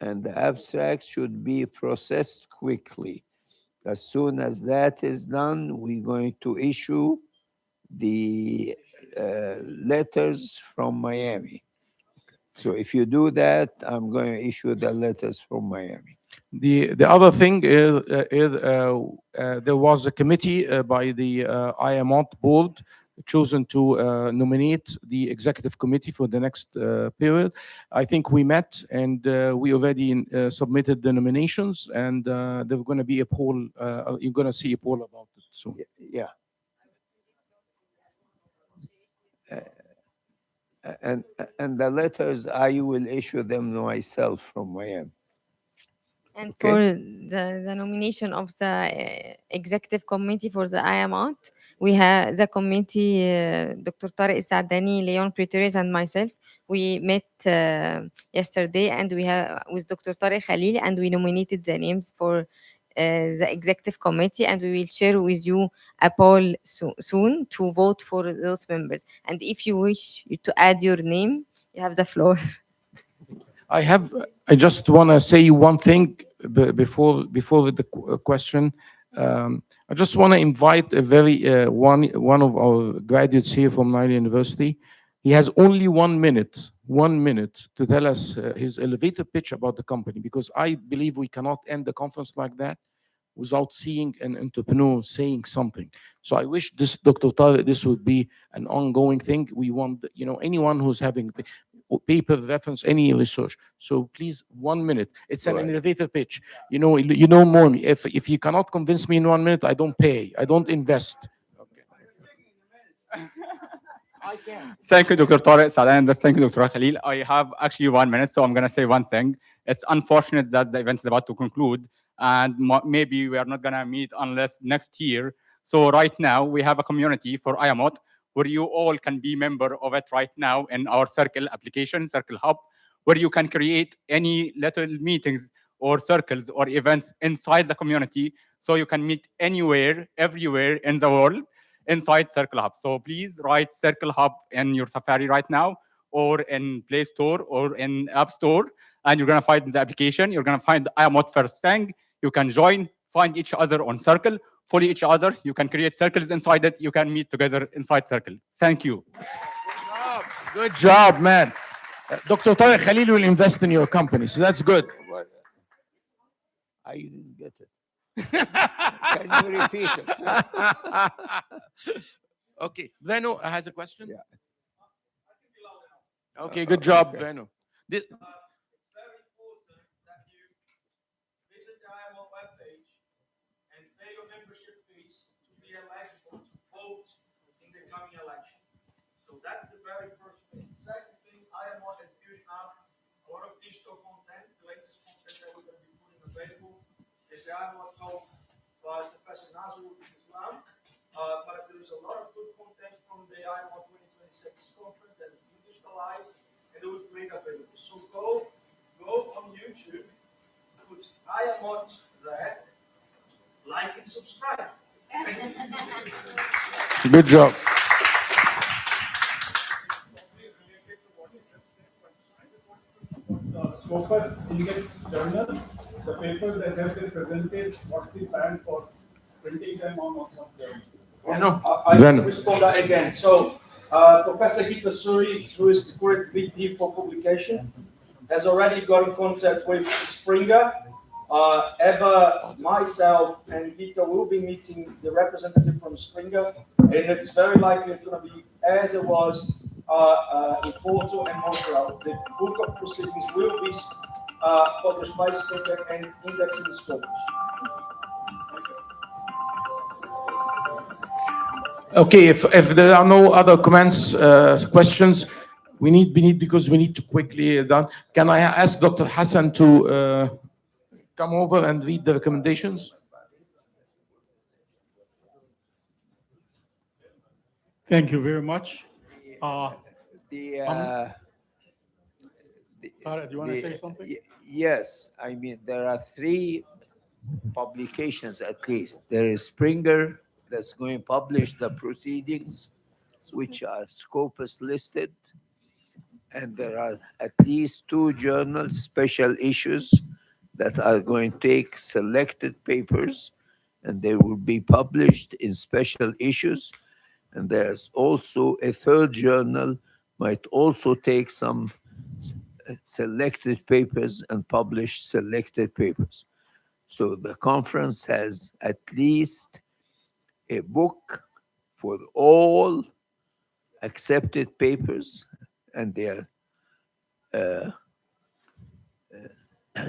and the abstracts should be processed quickly. As soon as that is done, we're going to issue the letters from Miami. So if you do that, I'm going to issue the letters from Miami. The other thing is, there was a committee by the IAMOT board chosen to nominate the executive committee for the next period. I think we met and we already submitted the nominations, and there's going to be a poll. You're going to see a poll about it soon. Yeah. And the letters, I will issue them myself from Miami. And Okay. for the nomination of the executive committee for the IAMOT, we have the committee, Dr. Tariq Saadani, Leon Pretorius, and myself. We met yesterday, and we have with Dr. Tariq Khalil, and we nominated the names for the executive committee, and we will share with you a poll soon to vote for those members. And if you wish to add your name, you have the floor. I just want to say one thing before the question. I just want to invite a very one of our graduates here from Nile University. He has only 1 minute to tell us his elevator pitch about the company, because I believe we cannot end the conference like that without seeing an entrepreneur saying something. So I wish this, Dr. Tariq, this would be an ongoing thing. We want, anyone who's having paper reference, any research. So please, 1 minute. It's an elevator pitch. You know more. If you cannot convince me in 1 minute, I don't pay. I don't invest. Thank you, Dr. Tariq Saadani. Thank you, Dr. Khalil. I have actually 1 minute, so I'm going to say one thing. It's unfortunate that the event is about to conclude, and maybe we are not going to meet unless next year. So right now, we have a community for IAMOT, where you all can be member of it right now in our Circle application, Circle Hub, where you can create any little meetings or circles or events inside the community, so you can meet anywhere, everywhere in the world inside Circle Hub. So please write Circle Hub in your Safari right now, or in Play Store, or in App Store, and you're gonna find the application. You're gonna find IAMOT first thing. You can join, find each other on Circle, follow each other. You can create circles inside it. You can meet together inside Circle. Thank you. Good job, man. Dr. Tariq Khalil will invest in your company, so that's good. I didn't get it. Can you repeat it? Okay, Venu has a question. Yeah. Okay, good job, Venu. This, coming election. So that's the very first thing. Second thing, IAMOT has built up a lot of digital content, the latest content that we're going to be putting available. As the IAMOT talk by Professor Nazrul Islam, but there is a lot of good content from the IAMOT 2026 conference that is being digitalized and it will be made available. So go on YouTube, put IAMOT there, like and subscribe. good job. Scopus Index Journal, the papers that have been presented, what's the plan for printing them on the journal? I can respond that again. So, Professor Gita Suri, who is the current VP for publication, has already got in contact with Springer. Eba, myself, and Gita will be meeting the representative from Springer, and it's very likely it's going to be as it was in Porto and Montreal. The book of proceedings will be published by Springer and indexed in the Scopus. Okay, if there are no other comments, questions, we need because we need to quickly done. Can I ask Dr. Hassan to come over and read the recommendations? Thank you very much. Tara, do you want to say something? Yes, I mean, there are 3 publications at least. There is Springer that's going to publish the proceedings, which are Scopus listed. And there are at least 2 journals, special issues, that are going to take selected papers, and they will be published in special issues. And there's also a 3rd journal, might also take some selected papers and publish selected papers. So the conference has at least a book for all accepted papers, and they are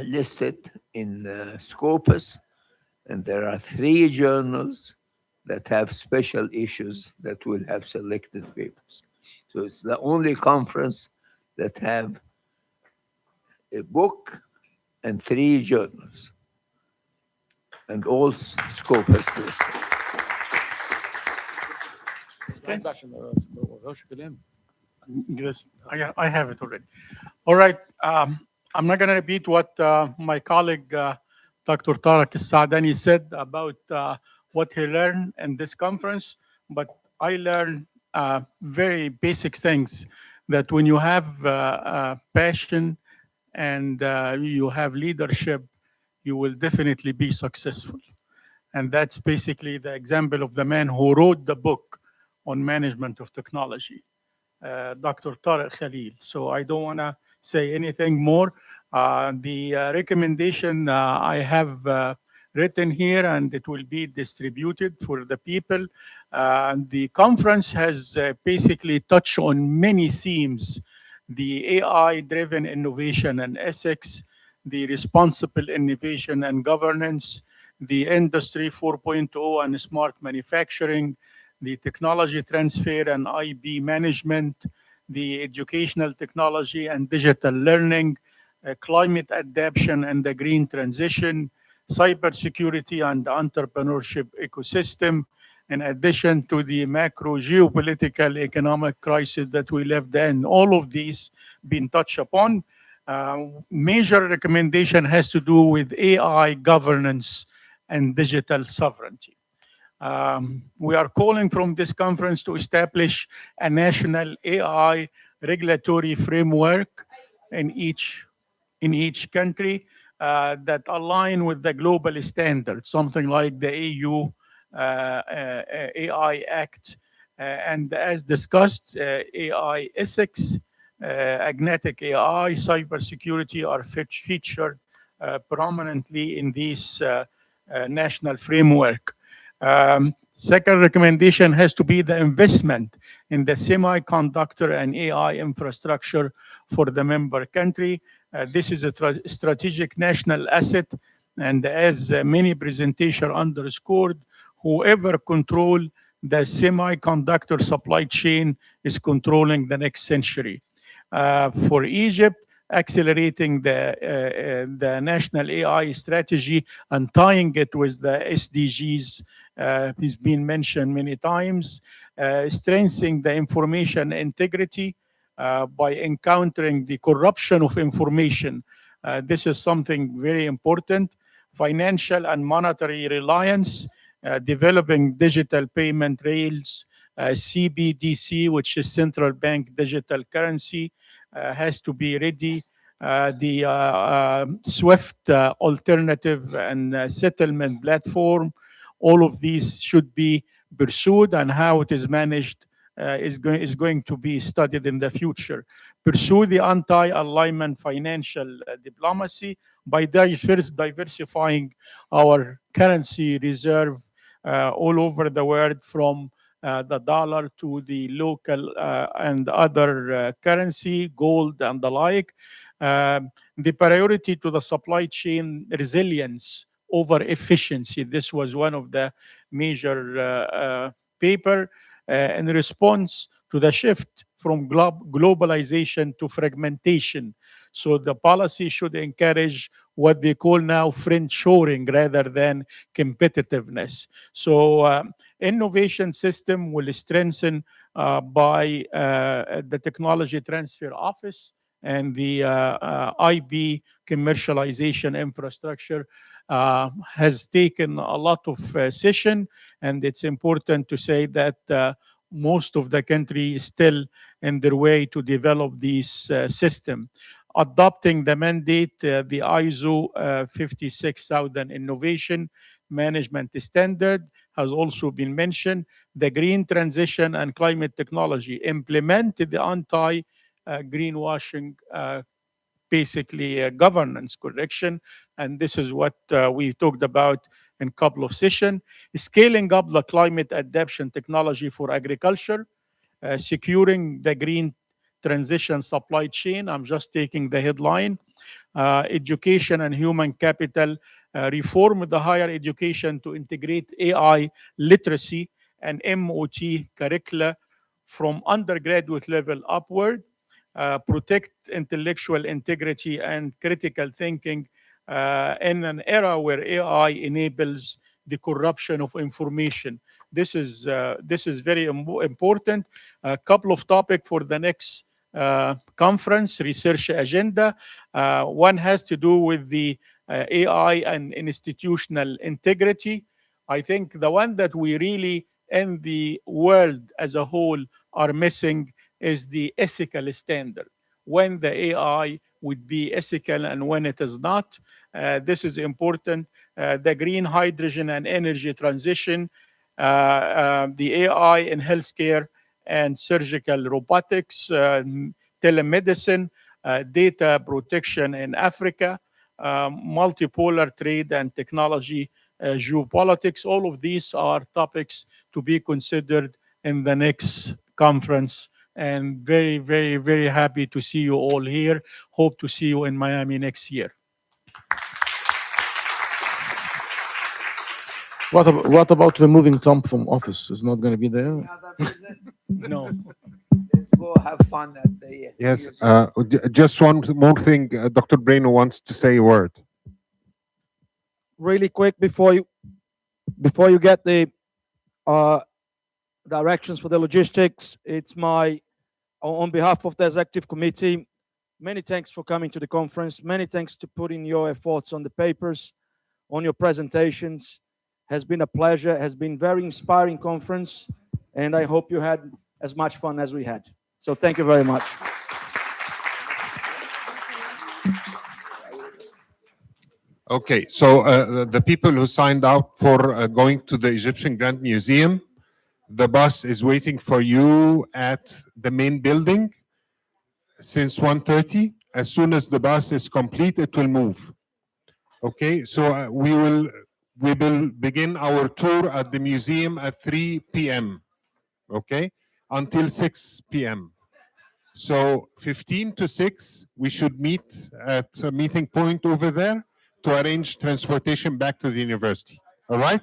listed in Scopus. And there are 3 journals that have special issues that will have selected papers. So it's the only conference that have a book and 3 journals, and all Scopus listed. Yes, I have it already. All right. I'm not going to repeat what my colleague, Dr. Tariq Al-Saadani said about what he learned in this conference, but I learned very basic things, that when you have passion and you have leadership, you will definitely be successful. And that's basically the example of the man who wrote the book on management of technology, Dr. Tariq Khalil. So I don't want to say anything more. The recommendation I have written here, and it will be distributed for the people. The conference has basically touched on many themes: the AI-driven innovation and ethics, the responsible innovation and governance, the Industry 4.0 and smart manufacturing, the technology transfer and IB management, the educational technology and digital learning, climate adaptation and the green transition, cybersecurity and entrepreneurship ecosystem, in addition to the macro geopolitical economic crisis that we lived in. All of these been touched upon. Major recommendation has to do with AI governance and digital sovereignty. We are calling from this conference to establish a national AI regulatory framework in each country that align with the global standards, something like the EU AI Act, and as discussed, AI ethics, agnetic AI, cybersecurity are featured prominently in this national framework. Second recommendation has to be the investment in the semiconductor and AI infrastructure for the member country. This is a strategic national asset, and as many presentation underscored, whoever control the semiconductor supply chain is controlling the next century. For Egypt, accelerating the national AI strategy and tying it with the SDGs has been mentioned many times, strengthening the information integrity by encountering the corruption of information. This is something very important. Financial and monetary reliance, developing digital payment rails, CBDC, which is central bank digital currency, has to be ready. The SWIFT alternative and settlement platform, all of these should be pursued, and how it is managed is going to be studied in the future. Pursue the anti-alignment financial diplomacy by diversifying our currency reserve all over the world, from the dollar to the local and other currency, gold and the like. The priority to the supply chain resilience over efficiency. This was one of the major paper in response to the shift from globalization to fragmentation. So the policy should encourage what they call now friendshoring rather than competitiveness. So innovation system will strengthen by the technology transfer office and the IB commercialization infrastructure has taken a lot of session, and it's important to say that most of the country is still in their way to develop this system. Adopting the mandate, the ISO 56000 innovation management standard has also been mentioned. The green transition and climate technology implement the anti-greenwashing basically governance correction, and this is what we talked about in a couple of sessions. Scaling up the climate adaptation technology for agriculture, securing the green transition supply chain. I'm just taking the headline. Education and human capital, reform the higher education to integrate AI literacy and MOT curricula from undergraduate level upward. Protect intellectual integrity and critical thinking in an era where AI enables the corruption of information. This is very important. A couple of topics for the next conference research agenda. One has to do with the AI and institutional integrity. I think the one that we really in the world as a whole are missing is the ethical standard. When the AI would be ethical and when it is not. This is important. The green hydrogen and energy transition, the AI in healthcare and surgical robotics, telemedicine, data protection in Africa, multipolar trade and technology, geopolitics. All of these are topics to be considered in the next conference. And very, very, very happy to see you all here. Hope to see you in Miami next year. What about removing Trump from office? Is not going to be there? No. Let's go have fun at the. Yes, just one more thing. Dr. Breno wants to say a word. Really quick before you get the directions for the logistics, it's my on behalf of the executive committee, Many thanks for coming to the conference. Many thanks to putting your efforts on the papers, on your presentations. Has been a pleasure. Has been very inspiring conference, and I hope you had as much fun as we had. So thank you very much. Okay, so the people who signed up for going to the Egyptian Grand Museum, the bus is waiting for you at the main building since 1:30. As soon as the bus is complete, it will move. Okay, so we will begin our tour at the museum at 3 p.m. Okay, until 6 p.m. So 15 to 6, we should meet at a meeting point over there to arrange transportation back to the university. All right?